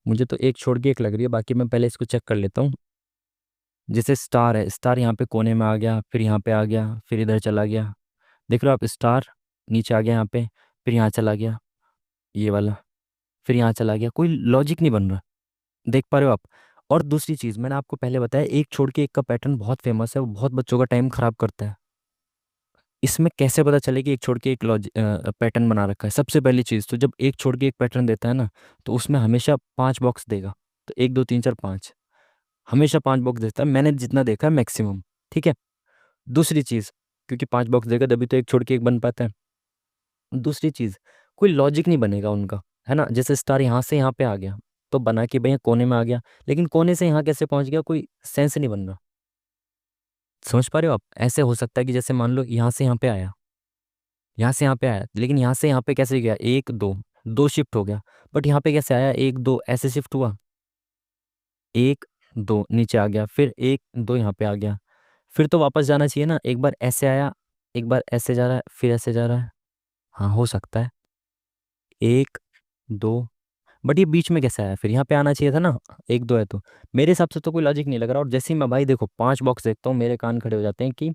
मुझे तो एक छोड़ के एक लग रही है, बाकी मैं पहले इसको चेक कर लेता हूँ। जैसे स्टार है, स्टार यहाँ पे कोने में आ गया, फिर यहाँ पे आ गया, फिर इधर चला गया। देख रहे हो आप, स्टार नीचे आ गया यहाँ पे, फिर यहाँ चला गया, ये वाला, फिर यहाँ चला गया, कोई लॉजिक नहीं बन रहा। देख पा रहे हो आप? और दूसरी चीज़ मैंने आपको पहले बताया, एक छोड़ के एक का पैटर्न बहुत फेमस है, वो बहुत बच्चों का टाइम खराब करता है। इसमें कैसे पता चले कि एक छोड़ के एक पैटर्न बना रखा है? सबसे पहली चीज़ तो जब एक छोड़ के एक पैटर्न देता है ना, तो उसमें हमेशा 5 बॉक्स देगा। तो 1 2 3 4 5, हमेशा 5 बॉक्स देता है, मैंने जितना देखा है मैक्सिमम। ठीक है, दूसरी चीज़, क्योंकि 5 बॉक्स देगा तभी तो एक छोड़ के एक बन पाता है। दूसरी चीज़, कोई लॉजिक नहीं बनेगा उनका, है ना। जैसे स्टार यहाँ से यहाँ पे आ गया, तो बना कि भैया कोने में आ गया, लेकिन कोने से यहाँ कैसे पहुँच गया, कोई सेंस नहीं बन रहा। समझ पा रहे हो आप? ऐसे हो सकता है कि जैसे मान लो यहाँ से यहाँ पे आया, यहाँ से यहाँ पे आया, लेकिन यहाँ से यहाँ पे कैसे गया, 1 2 शिफ्ट हो गया, बट यहाँ पे कैसे आया, 1 2 ऐसे शिफ्ट हुआ, 1 2 नीचे आ गया, फिर 1 2 यहाँ पे आ गया, फिर तो वापस जाना चाहिए ना, एक बार ऐसे आया, एक बार ऐसे जा रहा है, फिर ऐसे जा रहा है। हाँ, हो सकता है 1 2, बट ये बीच में कैसे आया, फिर यहाँ पे आना चाहिए था ना, 1 2 है तो। मेरे हिसाब से तो कोई लॉजिक नहीं लग रहा, और जैसे ही मैं भाई देखो 5 बॉक्स देखता हूँ, मेरे कान खड़े हो जाते हैं कि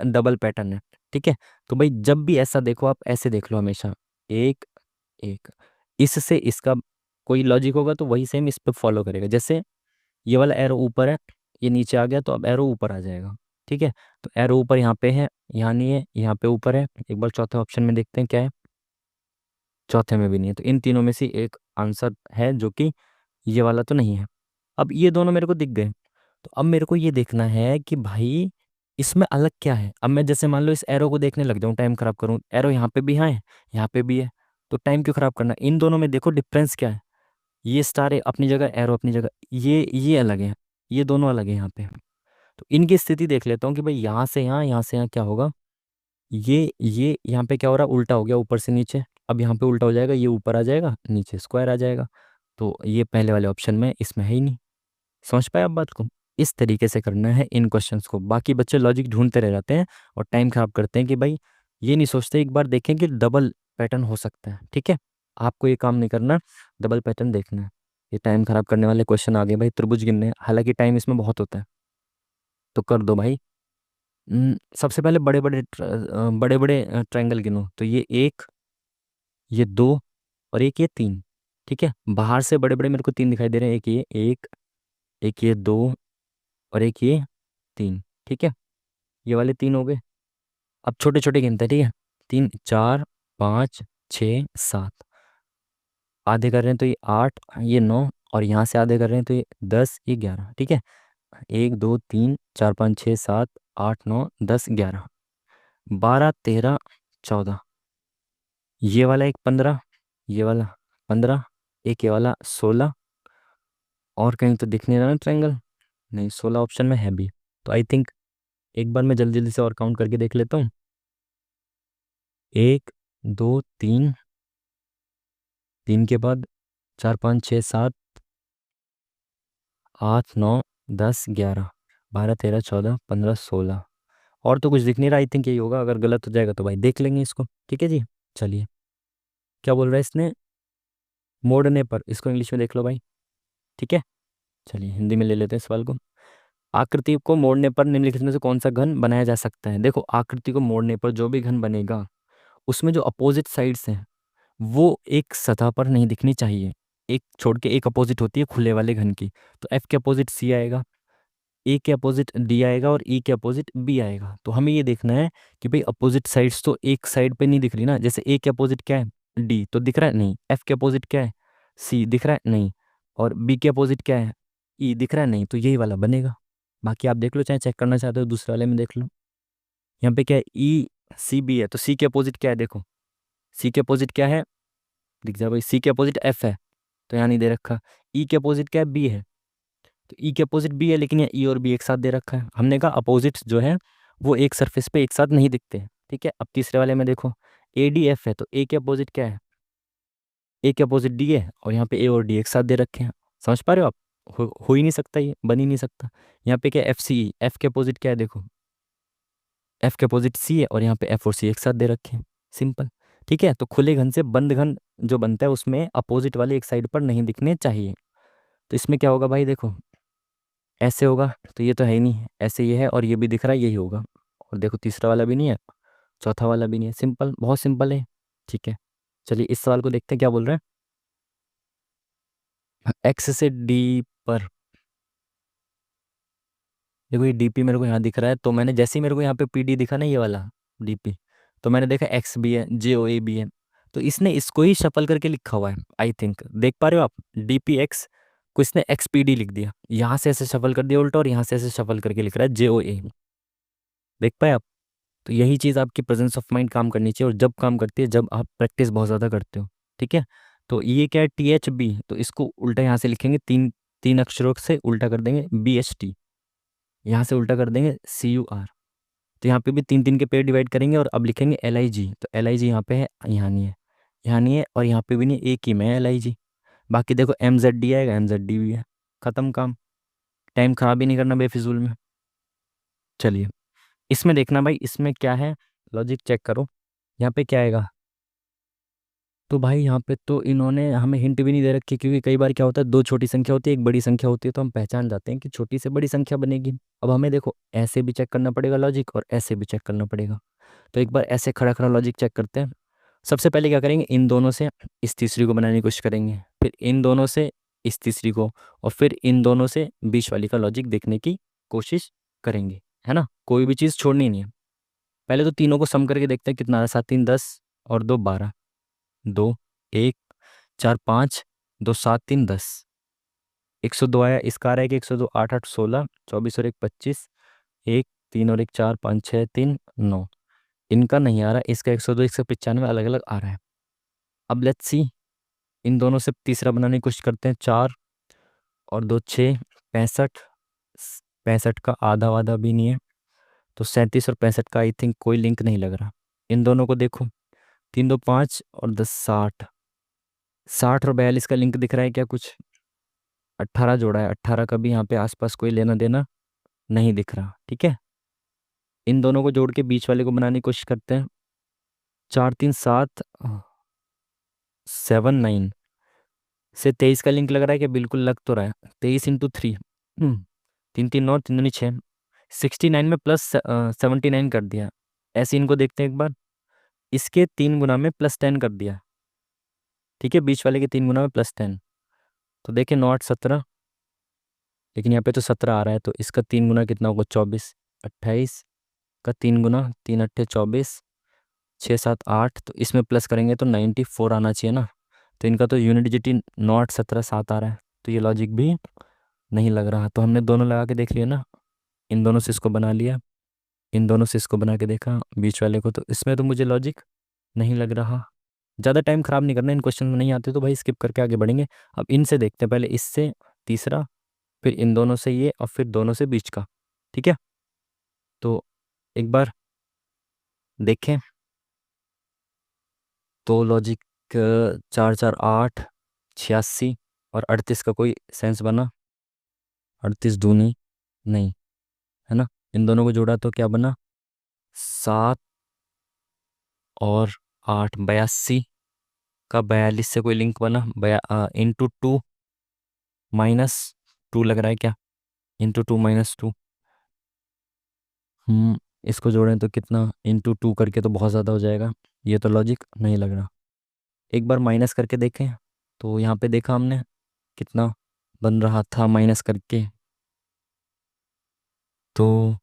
डबल पैटर्न है। ठीक है, तो भाई जब भी ऐसा देखो आप ऐसे देख लो हमेशा, एक एक, इससे इसका कोई लॉजिक होगा तो वही सेम इस पे फॉलो करेगा। जैसे ये वाला एरो ऊपर है, ये नीचे आ गया, तो अब एरो ऊपर आ जाएगा। ठीक है, तो एरो ऊपर यहाँ पे है, यहाँ नहीं है, यहाँ पे ऊपर है। एक बार चौथे ऑप्शन में देखते हैं क्या है, चौथे में भी नहीं है, तो इन तीनों में से एक आंसर है, जो कि ये वाला तो नहीं है। अब ये दोनों मेरे को दिख गए, तो अब मेरे को ये देखना है कि भाई इसमें अलग क्या है। अब मैं जैसे मान लो इस एरो को देखने लग जाऊँ, टाइम खराब करूँ, एरो यहाँ पे भी है, यहाँ पे भी है, तो टाइम क्यों खराब करना। इन दोनों में देखो डिफरेंस क्या है, ये स्टार है अपनी जगह, एरो अपनी जगह, ये अलग है, ये दोनों अलग है यहाँ पे। तो इनकी स्थिति देख लेता हूँ कि भाई यहाँ से यहाँ, यहाँ से यहाँ क्या होगा। ये यहाँ पे क्या हो रहा है, उल्टा हो गया ऊपर से नीचे। अब यहाँ पे उल्टा हो जाएगा, ये ऊपर आ जाएगा, नीचे स्क्वायर आ जाएगा। तो ये पहले वाले ऑप्शन में इसमें है ही नहीं। समझ पाए आप बात को? इस तरीके से करना है इन क्वेश्चंस को। बाकी बच्चे लॉजिक ढूंढते रह जाते हैं और टाइम खराब करते हैं कि भाई ये नहीं सोचते एक बार देखें कि डबल पैटर्न हो सकता है। ठीक है, आपको ये काम नहीं करना, डबल पैटर्न देखना है। ये टाइम खराब करने वाले क्वेश्चन आ गए भाई, त्रिभुज गिनने हैं। हालांकि टाइम इसमें बहुत होता है, तो कर दो भाई। सबसे पहले बड़े बड़े बड़े बड़े ट्रायंगल गिनो। तो ये एक, ये दो, और एक ये तीन। ठीक है, बाहर से बड़े बड़े मेरे को तीन दिखाई दे रहे हैं। एक ये एक, एक ये दो, और एक ये तीन। ठीक है, ये वाले तीन हो गए। अब छोटे छोटे गिनते हैं। ठीक है, तीन, चार, पाँच, छः, सात। आधे कर रहे हैं तो ये आठ, ये नौ, और यहाँ से आधे कर रहे हैं तो ये 10, ये 11। ठीक है, एक, दो, तीन, चार, पाँच, छः, सात, आठ, नौ, 10, 11, 12, 13, 14। ये वाला एक 15, ये वाला 15, एक ये वाला 16। और कहीं तो दिख नहीं रहा ना ट्रायंगल, नहीं 16 ऑप्शन में है भी। तो आई थिंक एक बार मैं जल्दी जल्दी से और काउंट करके देख लेता हूँ। एक, दो, तीन, तीन के बाद चार, पाँच, छः, सात, आठ, नौ, 10, 11, 12, 13, 14, 15, 16। और तो कुछ दिख नहीं रहा। आई थिंक यही होगा। अगर गलत हो जाएगा तो भाई देख लेंगे इसको। ठीक है जी, चलिए। क्या बोल रहा है इसने? मोड़ने पर, इसको इंग्लिश में देख लो भाई। ठीक है, चलिए हिंदी में ले लेते हैं सवाल को। आकृति को मोड़ने पर निम्नलिखित में से कौन सा घन बनाया जा सकता है? देखो, आकृति को मोड़ने पर जो भी घन बनेगा, उसमें जो अपोजिट साइड्स हैं वो एक सतह पर नहीं दिखनी चाहिए। एक छोड़ के एक अपोजिट होती है खुले वाले घन की। तो एफ के अपोजिट सी आएगा, ए के अपोजिट डी आएगा, और ई के अपोजिट बी आएगा। तो हमें ये देखना है कि भाई अपोजिट साइड्स तो एक साइड पे नहीं दिख रही ना। जैसे ए के अपोजिट क्या है? डी, तो दिख रहा है नहीं। एफ के अपोजिट क्या है? सी, दिख रहा है नहीं। और बी के अपोजिट क्या है? ई, दिख रहा है नहीं। तो यही वाला बनेगा। बाकी आप देख लो, चाहे चेक करना चाहते हो दूसरे वाले में देख लो। यहाँ पे क्या है? ई सी बी है, तो सी के अपोजिट क्या है? देखो, सी के अपोजिट क्या है? दिख जाए भाई, सी के अपोजिट एफ है, तो यहाँ नहीं दे रखा। ई के अपोजिट क्या है? बी है, तो ई के अपोजिट बी है, लेकिन यहाँ ई और बी एक साथ दे रखा है। हमने कहा अपोजिट्स जो है वो एक सरफेस पे एक साथ नहीं दिखते। ठीक है, अब तीसरे वाले में देखो, ए डी एफ है, तो ए के अपोजिट क्या है? ए के अपोजिट डी है, और यहाँ पे ए और डी एक साथ दे रखे हैं। समझ पा रहे हो आप? हो ही नहीं सकता, ये बन ही नहीं सकता। यहाँ पे क्या? एफ सी ई, एफ के अपोजिट क्या है? देखो, एफ के अपोजिट सी है, और यहाँ पे एफ और सी एक साथ दे रखे हैं। सिंपल। ठीक है, तो खुले घन से बंद घन जो बनता है उसमें अपोजिट वाले एक साइड पर नहीं दिखने चाहिए। तो इसमें क्या होगा भाई? देखो, ऐसे होगा, तो ये तो है ही नहीं, ऐसे ये है, और ये भी दिख रहा है, यही होगा। और देखो, तीसरा वाला भी नहीं है, चौथा वाला भी नहीं है। सिंपल, बहुत सिंपल है। ठीक है, चलिए इस सवाल को देखते हैं क्या बोल रहे हैं। एक्स से डी पर, देखो ये डीपी मेरे को यहाँ दिख रहा है, तो मैंने जैसे ही मेरे को यहाँ पे पीडी दिखा ना, ये वाला डीपी, तो मैंने देखा एक्स भी है, जे ओ ए भी है। तो इसने इसको ही शफल करके लिखा हुआ है। आई थिंक देख पा रहे हो आप? डीपी एक्स को इसने एक्स पी डी लिख दिया, यहाँ से ऐसे शफल कर दिया उल्टा, और यहाँ से ऐसे शफल करके लिख रहा है जे ओ ए। देख पाए आप? तो यही चीज़ आपकी प्रेजेंस ऑफ माइंड काम करनी चाहिए, और जब काम करती है जब आप प्रैक्टिस बहुत ज़्यादा करते हो। ठीक है, तो ये क्या है? टी एच बी, तो इसको उल्टा यहाँ से लिखेंगे, तीन तीन अक्षरों से उल्टा कर देंगे बी एच टी, यहाँ से उल्टा कर देंगे सी यू आर। तो यहाँ पे भी तीन तीन के पेयर डिवाइड करेंगे, और अब लिखेंगे एल आई जी। तो एल आई जी यहाँ पे है, यहाँ नहीं है, यहाँ नहीं है, और यहाँ पे भी नहीं, एक ही में है एल आई जी। बाकी देखो एम जेड डी आएगा, एम जेड डी भी है। खत्म काम, टाइम खराब ही नहीं करना बेफिजूल में। चलिए, इसमें देखना भाई, इसमें क्या है, लॉजिक चेक करो। यहाँ पे क्या आएगा? तो भाई यहाँ पे तो इन्होंने हमें हिंट भी नहीं दे रखी, क्योंकि कई बार क्या होता है, दो छोटी संख्या होती है, एक बड़ी संख्या होती है, तो हम पहचान जाते हैं कि छोटी से बड़ी संख्या बनेगी। अब हमें देखो, ऐसे भी चेक करना पड़ेगा लॉजिक, और ऐसे भी चेक करना पड़ेगा। तो एक बार ऐसे खड़ा खड़ा लॉजिक चेक करते हैं। सबसे पहले क्या करेंगे? इन दोनों से इस तीसरी को बनाने की कोशिश करेंगे, फिर इन दोनों से इस तीसरी को, और फिर इन दोनों से बीच वाली का लॉजिक देखने की कोशिश करेंगे। है ना, कोई भी चीज़ छोड़नी नहीं है। पहले तो तीनों को सम करके देखते हैं कितना आ रहा है। 7 3 10, और 2 12, 2 1 4 5, 2 7 3 10, 102 आया। इसका आ रहा है कि 102 8 8 16, 24 और 1 25, 1 3 और 1 4 5 6 3 9। इनका नहीं आ रहा, इसका 102 195 अलग अलग आ रहा है। अब लेट्स सी, इन दोनों से तीसरा बनाने की कोशिश करते हैं। 4 और 2 6, 65, 65 का आधा वाधा भी नहीं है, तो 37 और 65 का आई थिंक कोई लिंक नहीं लग रहा। इन दोनों को देखो, 3 2 5 और 10 60, 60 और 42 का लिंक दिख रहा है क्या कुछ? 18 जोड़ा है, 18 का भी यहाँ पे आसपास कोई लेना देना नहीं दिख रहा। ठीक है, इन दोनों को जोड़ के बीच वाले को बनाने की कोशिश करते हैं। 4 3 7 7 9 से 23 का लिंक लग रहा है कि बिल्कुल लग तो रहा है। 23 × 3, 3 3 9, 3 दूनी 6, 69 में प्लस 79 कर दिया। ऐसे इनको देखते हैं एक बार। इसके 3 गुना में +10 कर दिया। ठीक है, बीच वाले के 3 गुना में +10। तो देखिए 9 8 17, लेकिन यहाँ पे तो 17 आ रहा है, तो इसका 3 गुना कितना होगा? 24। 28 का 3 गुना, 3 8 24, 6 7 8, तो इसमें प्लस करेंगे तो 94 आना चाहिए ना। तो इनका तो यूनिट डिजिट 9 8 17 7 आ रहा है, तो ये लॉजिक भी नहीं लग रहा। तो हमने दोनों लगा के देख लिया ना, इन दोनों से इसको बना लिया, इन दोनों से इसको बना के देखा, बीच वाले को, तो इसमें तो मुझे लॉजिक नहीं लग रहा। ज़्यादा टाइम खराब नहीं करना, इन क्वेश्चन में नहीं आते तो भाई स्किप करके आगे बढ़ेंगे। अब इनसे देखते हैं, पहले इससे तीसरा, फिर इन दोनों से ये, और फिर दोनों से बीच का। ठीक है, तो एक बार देखें। तो लॉजिक 4 4 8, 86 और 38 का कोई सेंस बना? 38 दूनी नहीं, है ना। इन दोनों को जोड़ा तो क्या बना? 7 और 8, 82 का 42 से कोई लिंक बना? ×2 -2 लग रहा है क्या? ×2 -2। इसको जोड़ें तो कितना? ×2 करके तो बहुत ज़्यादा हो जाएगा, ये तो लॉजिक नहीं लग रहा। एक बार माइनस करके देखें। तो यहाँ पे देखा हमने कितना बन रहा था माइनस करके, तो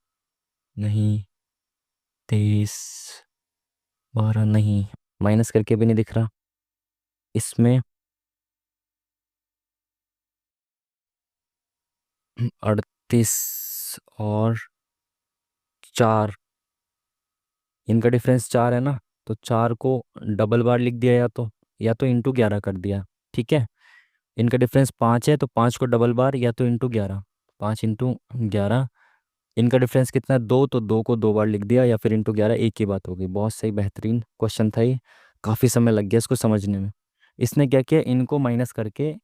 नहीं, 23 12 नहीं, माइनस करके भी नहीं दिख रहा इसमें। 38 और 4, इनका डिफरेंस 4 है ना, तो 4 को डबल बार लिख दिया, या तो ×11 कर दिया। ठीक है, इनका डिफरेंस 5 है, तो 5 को डबल बार, या तो ×11, 5 × 11। इनका डिफरेंस कितना है? 2, तो 2 को 2 बार लिख दिया, या फिर ×11, एक ही बात होगी। बहुत सही, बेहतरीन क्वेश्चन था ये, काफ़ी समय लग गया इसको समझने में। इसने क्या किया, इनको माइनस करके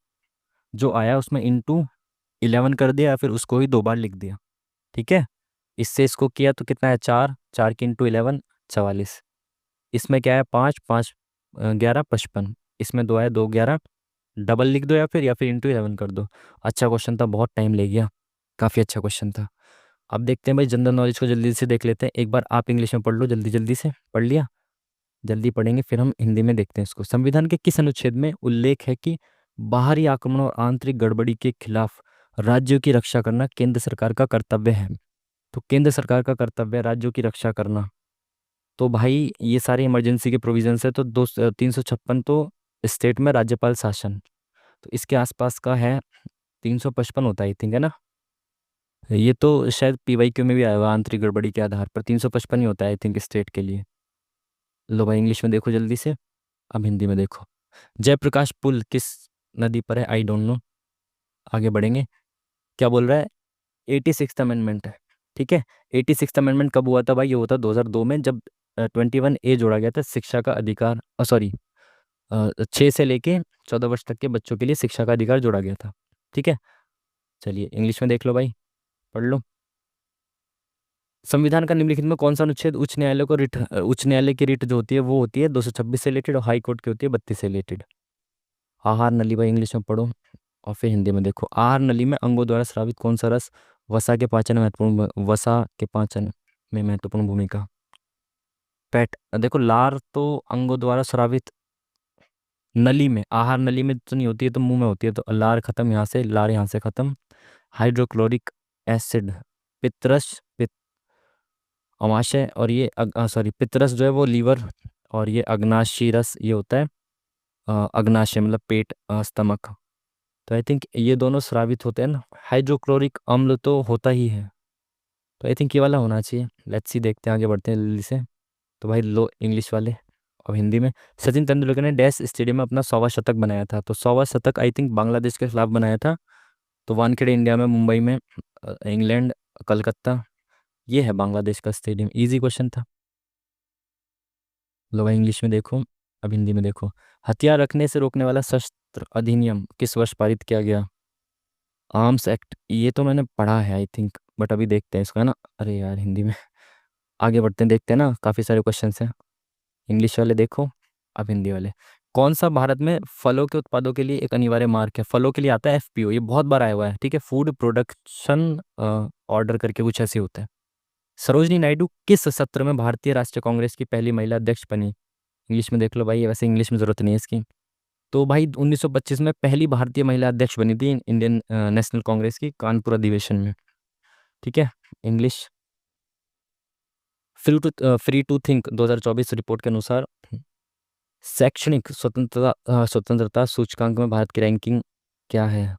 जो आया उसमें ×11 कर दिया, या फिर उसको ही 2 बार लिख दिया। ठीक है, इससे इसको किया तो कितना है? 4, 4 की ×11 44। इसमें क्या है? 5 5 11 55। इसमें 2 है, 2 11, डबल लिख दो, या फिर ×11 कर दो। अच्छा क्वेश्चन था, बहुत टाइम ले गया, काफ़ी अच्छा क्वेश्चन था। अब देखते हैं भाई, जनरल नॉलेज को जल्दी से देख लेते हैं। एक बार आप इंग्लिश में पढ़ लो, जल्दी जल्दी से पढ़ लिया? जल्दी पढ़ेंगे, फिर हम हिंदी में देखते हैं इसको। संविधान के किस अनुच्छेद में उल्लेख है कि बाहरी आक्रमण और आंतरिक गड़बड़ी के खिलाफ राज्यों की रक्षा करना केंद्र सरकार का कर्तव्य है? तो केंद्र सरकार का कर्तव्य है राज्यों की रक्षा करना। तो भाई ये सारे इमरजेंसी के प्रोविजंस है, तो 356 तो स्टेट में राज्यपाल शासन, तो इसके आसपास का है 355 होता है, आई थिंक, है ना। ये तो शायद PYQ में भी आया हुआ, आंतरिक गड़बड़ी के आधार पर 355 ही होता है, आई थिंक, स्टेट के लिए। लो भाई, इंग्लिश में देखो जल्दी से, अब हिंदी में देखो। जयप्रकाश पुल किस नदी पर है? आई डोंट नो, आगे बढ़ेंगे। क्या बोल रहा है? 86th अमेंडमेंट है। ठीक है, 86th अमेंडमेंट कब हुआ था भाई? ये हुआ था 2002 में, जब 21A जोड़ा गया था, शिक्षा का अधिकार, सॉरी, 6 से लेके 14 वर्ष तक के बच्चों के लिए शिक्षा का अधिकार जोड़ा गया था। ठीक है, चलिए इंग्लिश में देख लो भाई, पढ़ लो। संविधान का निम्नलिखित में कौन सा अनुच्छेद उच्च न्यायालय की रिट जो होती है वो होती है 226 से रिलेटेड, और हाई कोर्ट की होती है 32 से रिलेटेड? आहार नली भाई, इंग्लिश में पढ़ो, और फिर हिंदी में देखो। आहार नली में अंगों द्वारा स्रावित कौन सा रस वसा के पाचन में महत्वपूर्ण भूमिका? पेट, देखो, लार तो अंगों द्वारा स्रावित नली में, आहार नली में तो नहीं होती है, तो मुंह में होती है, तो लार खत्म, यहाँ से लार, यहाँ से खत्म। हाइड्रोक्लोरिक एसिड, पित्रस, अमाशय, और ये सॉरी, पितरस जो है वो लीवर, और ये अग्नाशीरस ये होता है अग्नाशय, मतलब पेट, स्टमक। तो आई थिंक ये दोनों स्रावित होते हैं ना। हाइड्रोक्लोरिक अम्ल तो होता ही है, तो आई थिंक ये वाला होना चाहिए। लेट्स सी, देखते हैं, आगे बढ़ते हैं जल्दी से। तो भाई लो इंग्लिश वाले, और हिंदी में। सचिन तेंदुलकर ने डैश स्टेडियम में अपना 100वां शतक बनाया था? तो 100वां शतक आई थिंक बांग्लादेश के खिलाफ बनाया था। तो वानखेड़े इंडिया में, मुंबई में, इंग्लैंड, कलकत्ता, ये है बांग्लादेश का स्टेडियम। इजी क्वेश्चन था। लो भाई इंग्लिश में देखो, अब हिंदी में देखो। हथियार रखने से रोकने वाला शस्त्र अधिनियम किस वर्ष पारित किया गया? आर्म्स एक्ट, ये तो मैंने पढ़ा है आई थिंक, बट अभी देखते हैं इसको, है ना। अरे यार, हिंदी में आगे बढ़ते हैं, देखते हैं ना, काफ़ी सारे क्वेश्चंस हैं। इंग्लिश वाले देखो, अब हिंदी वाले। कौन सा भारत में फलों के उत्पादों के लिए एक अनिवार्य मार्क है? फलों के लिए आता है एफपीओ, ये बहुत बार आया हुआ है, ठीक है। फूड प्रोडक्शन ऑर्डर करके कुछ ऐसे होता है। सरोजनी नायडू किस सत्र में भारतीय राष्ट्रीय कांग्रेस की पहली महिला अध्यक्ष बनी? इंग्लिश में देख लो भाई, वैसे इंग्लिश में जरूरत नहीं है इसकी। तो भाई 1925 में पहली भारतीय महिला अध्यक्ष बनी थी इंडियन नेशनल कांग्रेस की, कानपुर अधिवेशन में, ठीक है। English. Free to think 2024 report के अनुसार शैक्षणिक स्वतंत्रता सूचकांक में भारत की रैंकिंग क्या है?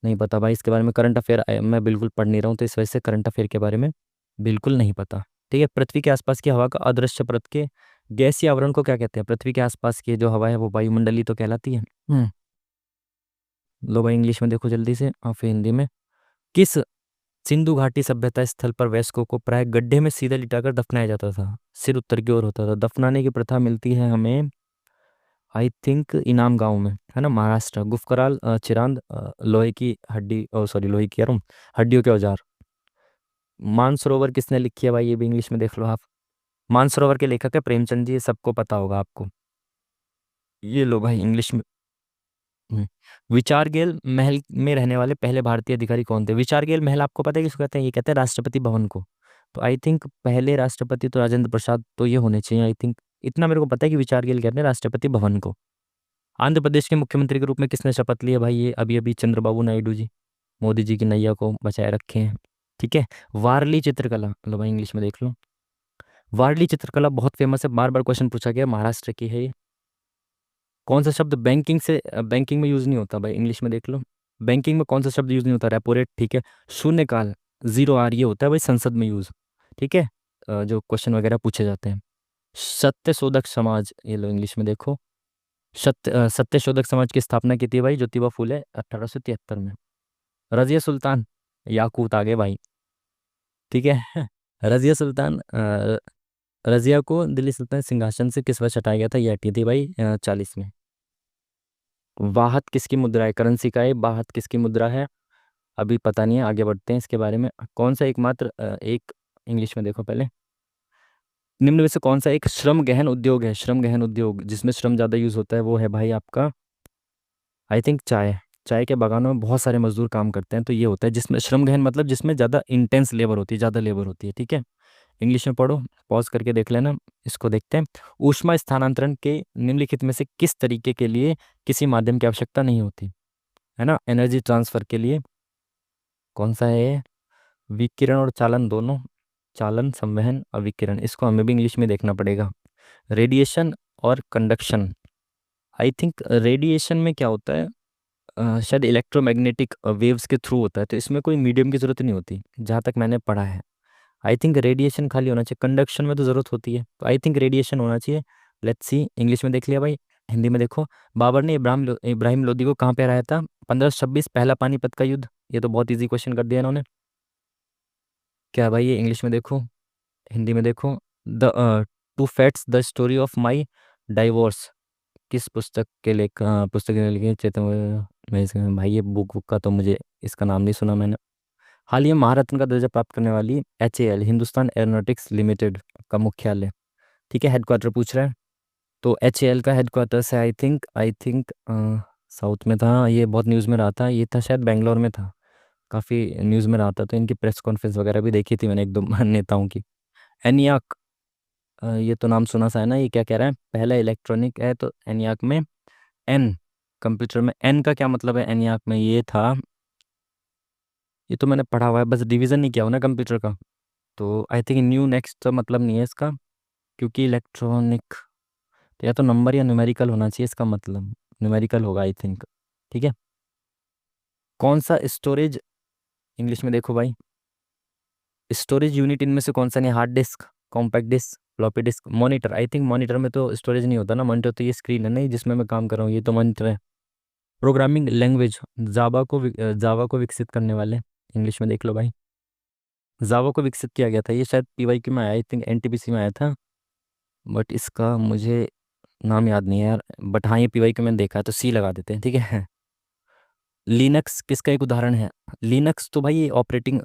नहीं पता भाई इसके बारे में। करंट अफेयर मैं बिल्कुल पढ़ नहीं रहा हूँ, तो इस वजह से करंट अफेयर के बारे में बिल्कुल नहीं पता, ठीक है। पृथ्वी के आसपास की हवा का अदृश्य परत के गैसीय आवरण को क्या कहते हैं? पृथ्वी के आसपास की जो हवा है वो वायुमंडलीय तो कहलाती है। लो भाई इंग्लिश में देखो जल्दी से और फिर हिंदी में। किस सिंधु घाटी सभ्यता स्थल पर वयस्कों को प्राय गड्ढे में सीधे लिटाकर दफनाया जाता था? सिर उत्तर की ओर होता था। दफनाने की प्रथा मिलती है हमें आई थिंक इनाम गांव में, है ना, महाराष्ट्र। गुफकराल चिरांद लोहे की हड्डी, ओ सॉरी लोहे की, यार हड्डियों के औजार। मानसरोवर किसने लिखी है भाई? ये भी इंग्लिश में देख लो आप। मानसरोवर के लेखक है प्रेमचंद जी, ये सबको पता होगा आपको। ये लो भाई इंग्लिश में। हम्म। विचारगेल महल में रहने वाले पहले भारतीय अधिकारी कौन थे? विचारगेल महल आपको पता है किसको कहते हैं? ये कहते हैं राष्ट्रपति भवन को। तो आई थिंक पहले राष्ट्रपति तो राजेंद्र प्रसाद तो ये होने चाहिए आई थिंक। इतना मेरे को पता है कि विचारगेल कहते हैं राष्ट्रपति भवन को। आंध्र प्रदेश के मुख्यमंत्री के रूप में किसने शपथ ली है भाई? ये अभी अभी चंद्रबाबू नायडू जी। मोदी जी की नैया को बचाए रखे हैं, ठीक है। वारली चित्रकला, लो भाई इंग्लिश में देख लो। वारली चित्रकला बहुत फेमस है, बार बार क्वेश्चन पूछा गया, महाराष्ट्र की है ये। कौन सा शब्द बैंकिंग में यूज नहीं होता भाई? इंग्लिश में देख लो। बैंकिंग में कौन सा शब्द यूज नहीं होता? रेपो रेट, ठीक है। शून्यकाल, जीरो आर, ये होता है भाई संसद में यूज, ठीक है। जो क्वेश्चन वगैरह पूछे जाते हैं। सत्य शोधक समाज, ये लो इंग्लिश में देखो। सत्य शोधक समाज की स्थापना की थी भाई ज्योतिबा फूले 1873 में। रजिया सुल्तान, याकूत आगे भाई, ठीक है। रजिया सुल्तान रजिया को दिल्ली सुल्तान सिंहासन से किस वर्ष हटाया गया था? ये हटी थी भाई 40 में। वाहत किसकी मुद्रा है? करेंसी का है। वाहत किसकी मुद्रा है? अभी पता नहीं है, आगे बढ़ते हैं इसके बारे में। कौन सा एकमात्र एक इंग्लिश में देखो पहले। निम्न में से कौन सा एक श्रम गहन उद्योग है? श्रम गहन उद्योग जिसमें श्रम ज़्यादा यूज होता है वो है भाई आपका आई थिंक चाय। चाय के बागानों में बहुत सारे मजदूर काम करते हैं, तो ये होता है जिसमें श्रम गहन, मतलब जिसमें ज़्यादा इंटेंस लेबर होती है, ज़्यादा लेबर होती है, ठीक है। इंग्लिश में पढ़ो, पॉज करके देख लेना। इसको देखते हैं। ऊष्मा स्थानांतरण के निम्नलिखित में से किस तरीके के लिए किसी माध्यम की आवश्यकता नहीं होती? है ना, एनर्जी ट्रांसफर के लिए कौन सा है ये? विकिरण और चालन दोनों। चालन, संवहन और विकिरण, इसको हमें भी इंग्लिश में देखना पड़ेगा। रेडिएशन और कंडक्शन। आई थिंक रेडिएशन में क्या होता है? शायद इलेक्ट्रोमैग्नेटिक वेव्स के थ्रू होता है, तो इसमें कोई मीडियम की जरूरत नहीं होती जहाँ तक मैंने पढ़ा है। आई थिंक रेडिएशन खाली होना चाहिए, कंडक्शन में तो ज़रूरत होती है, तो आई थिंक रेडिएशन होना चाहिए। Let's see. इंग्लिश में देख लिया भाई, हिंदी में देखो। बाबर ने इब्राहिम लोदी को कहाँ पे हराया था? 1526, पहला पानीपत का युद्ध। ये तो बहुत इजी क्वेश्चन कर दिया इन्होंने। क्या है भाई ये? इंग्लिश में देखो, हिंदी में देखो। The two fats the story of my divorce किस पुस्तक के लिखे चेतन भाई ये बुक का तो मुझे इसका नाम नहीं सुना मैंने। हाल ही में महारत्न का दर्जा प्राप्त करने वाली HAL, हिंदुस्तान एरोनॉटिक्स लिमिटेड का मुख्यालय, ठीक है, हेडक्वार्टर पूछ रहा है। तो HAL का हेडक्वार्टर है आई थिंक साउथ में था। ये बहुत न्यूज़ में रहा था, ये था शायद बेंगलोर में था, काफ़ी न्यूज़ में रहा था। तो इनकी प्रेस कॉन्फ्रेंस वगैरह भी देखी थी मैंने एक दो नेताओं की। एनियाक, ये तो नाम सुना सा है ना। ये क्या कह रहा है? पहला इलेक्ट्रॉनिक है, तो एनियाक में एन, कंप्यूटर में एन का क्या मतलब है? एनियाक में ये था, ये तो मैंने पढ़ा हुआ है, बस डिवीज़न नहीं किया हुआ ना कंप्यूटर का। तो आई थिंक न्यू नेक्स्ट तो मतलब नहीं है इसका, क्योंकि इलेक्ट्रॉनिक तो या तो नंबर या न्यूमेरिकल होना चाहिए, इसका मतलब न्यूमेरिकल होगा आई थिंक, ठीक है। कौन सा स्टोरेज, इंग्लिश में देखो भाई, स्टोरेज यूनिट इनमें से कौन सा नहीं? Hard disk, compact disk, floppy disk, monitor. I think monitor में तो स्टोरेज नहीं होता ना, मॉनिटर तो ये स्क्रीन है नहीं जिसमें मैं काम कर रहा हूँ, ये तो मॉनिटर है। प्रोग्रामिंग लैंग्वेज जावा को विकसित करने वाले, इंग्लिश में देख लो भाई। जावा को विकसित किया गया था, ये शायद PYQ में आया, आई थिंक NTPC में आया था, बट इसका मुझे नाम याद नहीं है यार। बट हाँ ये PYQ में देखा है, तो C लगा देते हैं, ठीक है। लिनक्स किसका एक उदाहरण है? लिनक्स तो भाई ऑपरेटिंग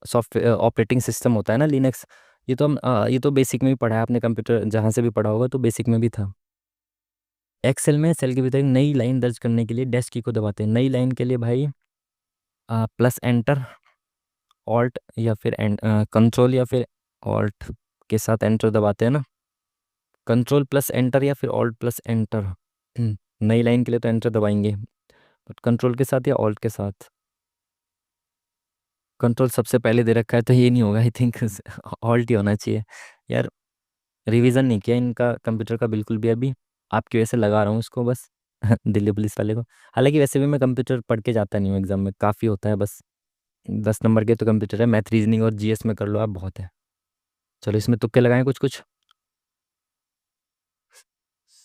सॉफ्टवेयर ऑपरेटिंग सिस्टम होता है ना लिनक्स। ये तो बेसिक में भी पढ़ा है आपने, कंप्यूटर जहाँ से भी पढ़ा होगा तो बेसिक में भी था। एक्सेल में सेल के भीतर एक नई लाइन दर्ज करने के लिए डैश की को दबाते हैं। नई लाइन के लिए भाई प्लस एंटर, ऑल्ट या फिर कंट्रोल या फिर ऑल्ट के साथ एंटर दबाते हैं ना। कंट्रोल प्लस एंटर या फिर ऑल्ट प्लस एंटर। नई लाइन के लिए तो एंटर दबाएंगे, बट कंट्रोल के साथ या ऑल्ट के साथ। कंट्रोल सबसे पहले दे रखा है तो ये नहीं होगा, आई थिंक ऑल्ट ही होना चाहिए। यार रिवीजन नहीं किया इनका कंप्यूटर का बिल्कुल भी अभी, आपकी वजह से लगा रहा हूँ इसको बस दिल्ली पुलिस वाले को। हालांकि वैसे भी मैं कंप्यूटर पढ़ के जाता नहीं हूँ एग्जाम में, काफ़ी होता है बस 10 नंबर के तो कंप्यूटर है, मैथ रीजनिंग और जीएस में कर लो आप, बहुत है। चलो इसमें तुक्के लगाएं कुछ कुछ।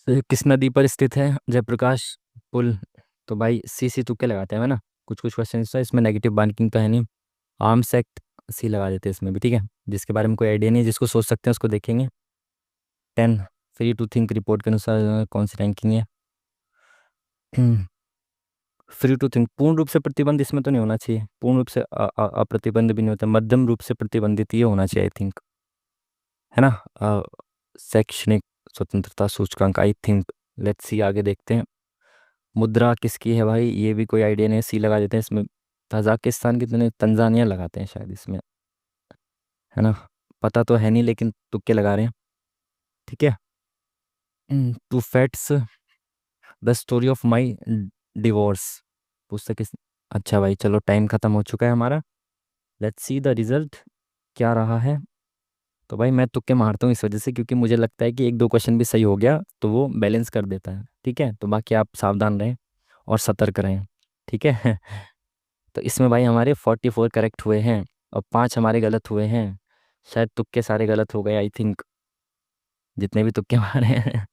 किस नदी पर स्थित है जयप्रकाश पुल? तो भाई सी तुक्के लगाते हैं ना। कुछ कुछ क्वेश्चन था इसमें, नेगेटिव मार्किंग तो है नहीं। आर्म्स एक्ट सी लगा देते हैं इसमें भी, ठीक है। जिसके बारे में कोई आइडिया नहीं है, जिसको सोच सकते हैं उसको देखेंगे। 10 फ्री टू थिंक रिपोर्ट के अनुसार कौन सी रैंकिंग है? फ्री टू थिंक पूर्ण रूप से प्रतिबंध इसमें तो नहीं होना चाहिए, पूर्ण रूप से अप्रतिबंध भी नहीं होता, मध्यम रूप से प्रतिबंधित ये होना चाहिए आई थिंक, है ना। शैक्षणिक स्वतंत्रता सूचकांक आई थिंक। लेट्स सी आगे देखते हैं। मुद्रा किसकी है भाई, ये भी कोई आइडिया नहीं, सी लगा देते हैं इसमें। तजाकिस्तान की तो नहीं, तंजानिया लगाते हैं शायद इसमें, है ना। पता तो है नहीं लेकिन तुक्के लगा रहे हैं, ठीक है। Two facts the story of my divorce पुस्तक इस। अच्छा भाई चलो, टाइम खत्म हो चुका है हमारा। लेट्स सी द रिजल्ट क्या रहा है। तो भाई मैं तुक्के मारता हूँ इस वजह से, क्योंकि मुझे लगता है कि एक दो क्वेश्चन भी सही हो गया तो वो बैलेंस कर देता है, ठीक है। तो बाकी आप सावधान रहें और सतर्क रहें, ठीक है। तो इसमें भाई हमारे 44 करेक्ट हुए हैं और 5 हमारे गलत हुए हैं। शायद तुक्के सारे गलत हो गए आई थिंक, जितने भी तुक्के मारे हैं।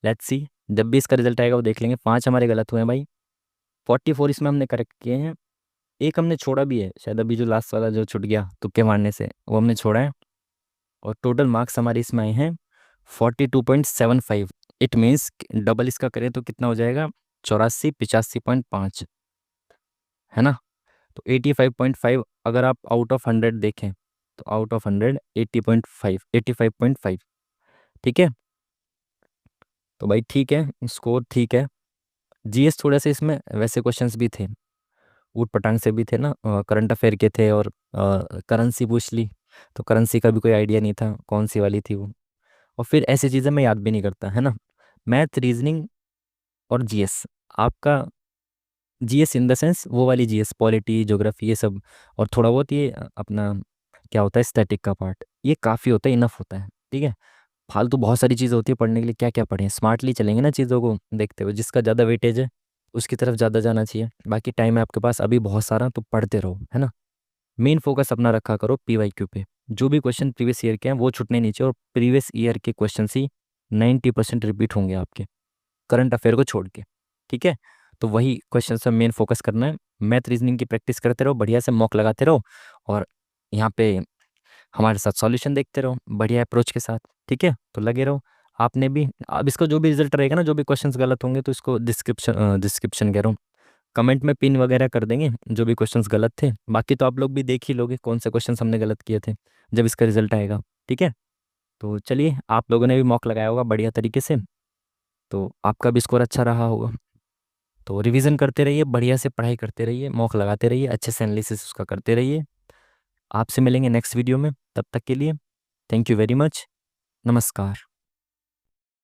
लेट्स सी, जब भी इसका रिजल्ट आएगा वो देख लेंगे। 5 हमारे गलत हुए हैं भाई, 44 इसमें हमने करेक्ट किए हैं। एक हमने छोड़ा भी है शायद, अभी जो लास्ट वाला जो छूट गया तुक्के मारने से वो हमने छोड़ा है। और टोटल मार्क्स हमारे इसमें आए हैं 42.75। इट मीन्स डबल इसका करें तो कितना हो जाएगा, 84 85.5, है ना। तो 85.5 अगर आप आउट ऑफ 100 देखें तो आउट ऑफ 100 80.5, 85.5, ठीक है। तो भाई ठीक है, स्कोर ठीक है। जीएस थोड़ा सा इसमें वैसे क्वेश्चंस भी थे, ऊट पटांग से भी थे ना, करंट अफेयर के थे और करेंसी पूछ ली, तो करेंसी का भी कोई आइडिया नहीं था कौन सी वाली थी वो। और फिर ऐसी चीज़ें मैं याद भी नहीं करता, है ना। मैथ रीजनिंग और जीएस आपका, जीएस इन द सेंस वो वाली जीएस, पॉलिटी ज्योग्राफी ये सब, और थोड़ा बहुत ये अपना क्या होता है स्टैटिक का पार्ट, ये काफ़ी होता है, इनफ होता है, ठीक है। फालतू बहुत सारी चीज़ होती है पढ़ने के लिए, क्या क्या पढ़ें, स्मार्टली चलेंगे ना चीज़ों को देखते हुए, जिसका ज़्यादा वेटेज है उसकी तरफ ज़्यादा जाना चाहिए। बाकी टाइम है आपके पास अभी बहुत सारा, तो पढ़ते रहो, है ना। मेन फोकस अपना रखा करो पीवाईक्यू पे, जो भी क्वेश्चन प्रीवियस ईयर के हैं वो छूटने नहीं चाहिए, और प्रीवियस ईयर के क्वेश्चन ही 90% रिपीट होंगे आपके, करंट अफेयर को छोड़ के, ठीक है। तो वही क्वेश्चन से मेन फोकस करना है। मैथ रीजनिंग की प्रैक्टिस करते रहो, बढ़िया से मॉक लगाते रहो, और यहाँ पे हमारे साथ सॉल्यूशन देखते रहो बढ़िया अप्रोच के साथ, ठीक है। तो लगे रहो। आपने भी अब इसका जो भी रिजल्ट रहेगा ना, जो भी क्वेश्चंस गलत होंगे तो इसको डिस्क्रिप्शन कह रहा हूँ, कमेंट में पिन वगैरह कर देंगे जो भी क्वेश्चंस गलत थे। बाकी तो आप लोग भी देख ही लोगे कौन से क्वेश्चंस हमने गलत किए थे जब इसका रिजल्ट आएगा, ठीक है। तो चलिए, आप लोगों ने भी मॉक लगाया होगा बढ़िया तरीके से, तो आपका भी स्कोर अच्छा रहा होगा। तो रिवीजन करते रहिए, बढ़िया से पढ़ाई करते रहिए, मॉक लगाते रहिए, अच्छे से एनालिसिस उसका करते रहिए। आपसे मिलेंगे नेक्स्ट वीडियो में, तब तक के लिए थैंक यू वेरी मच। नमस्कार।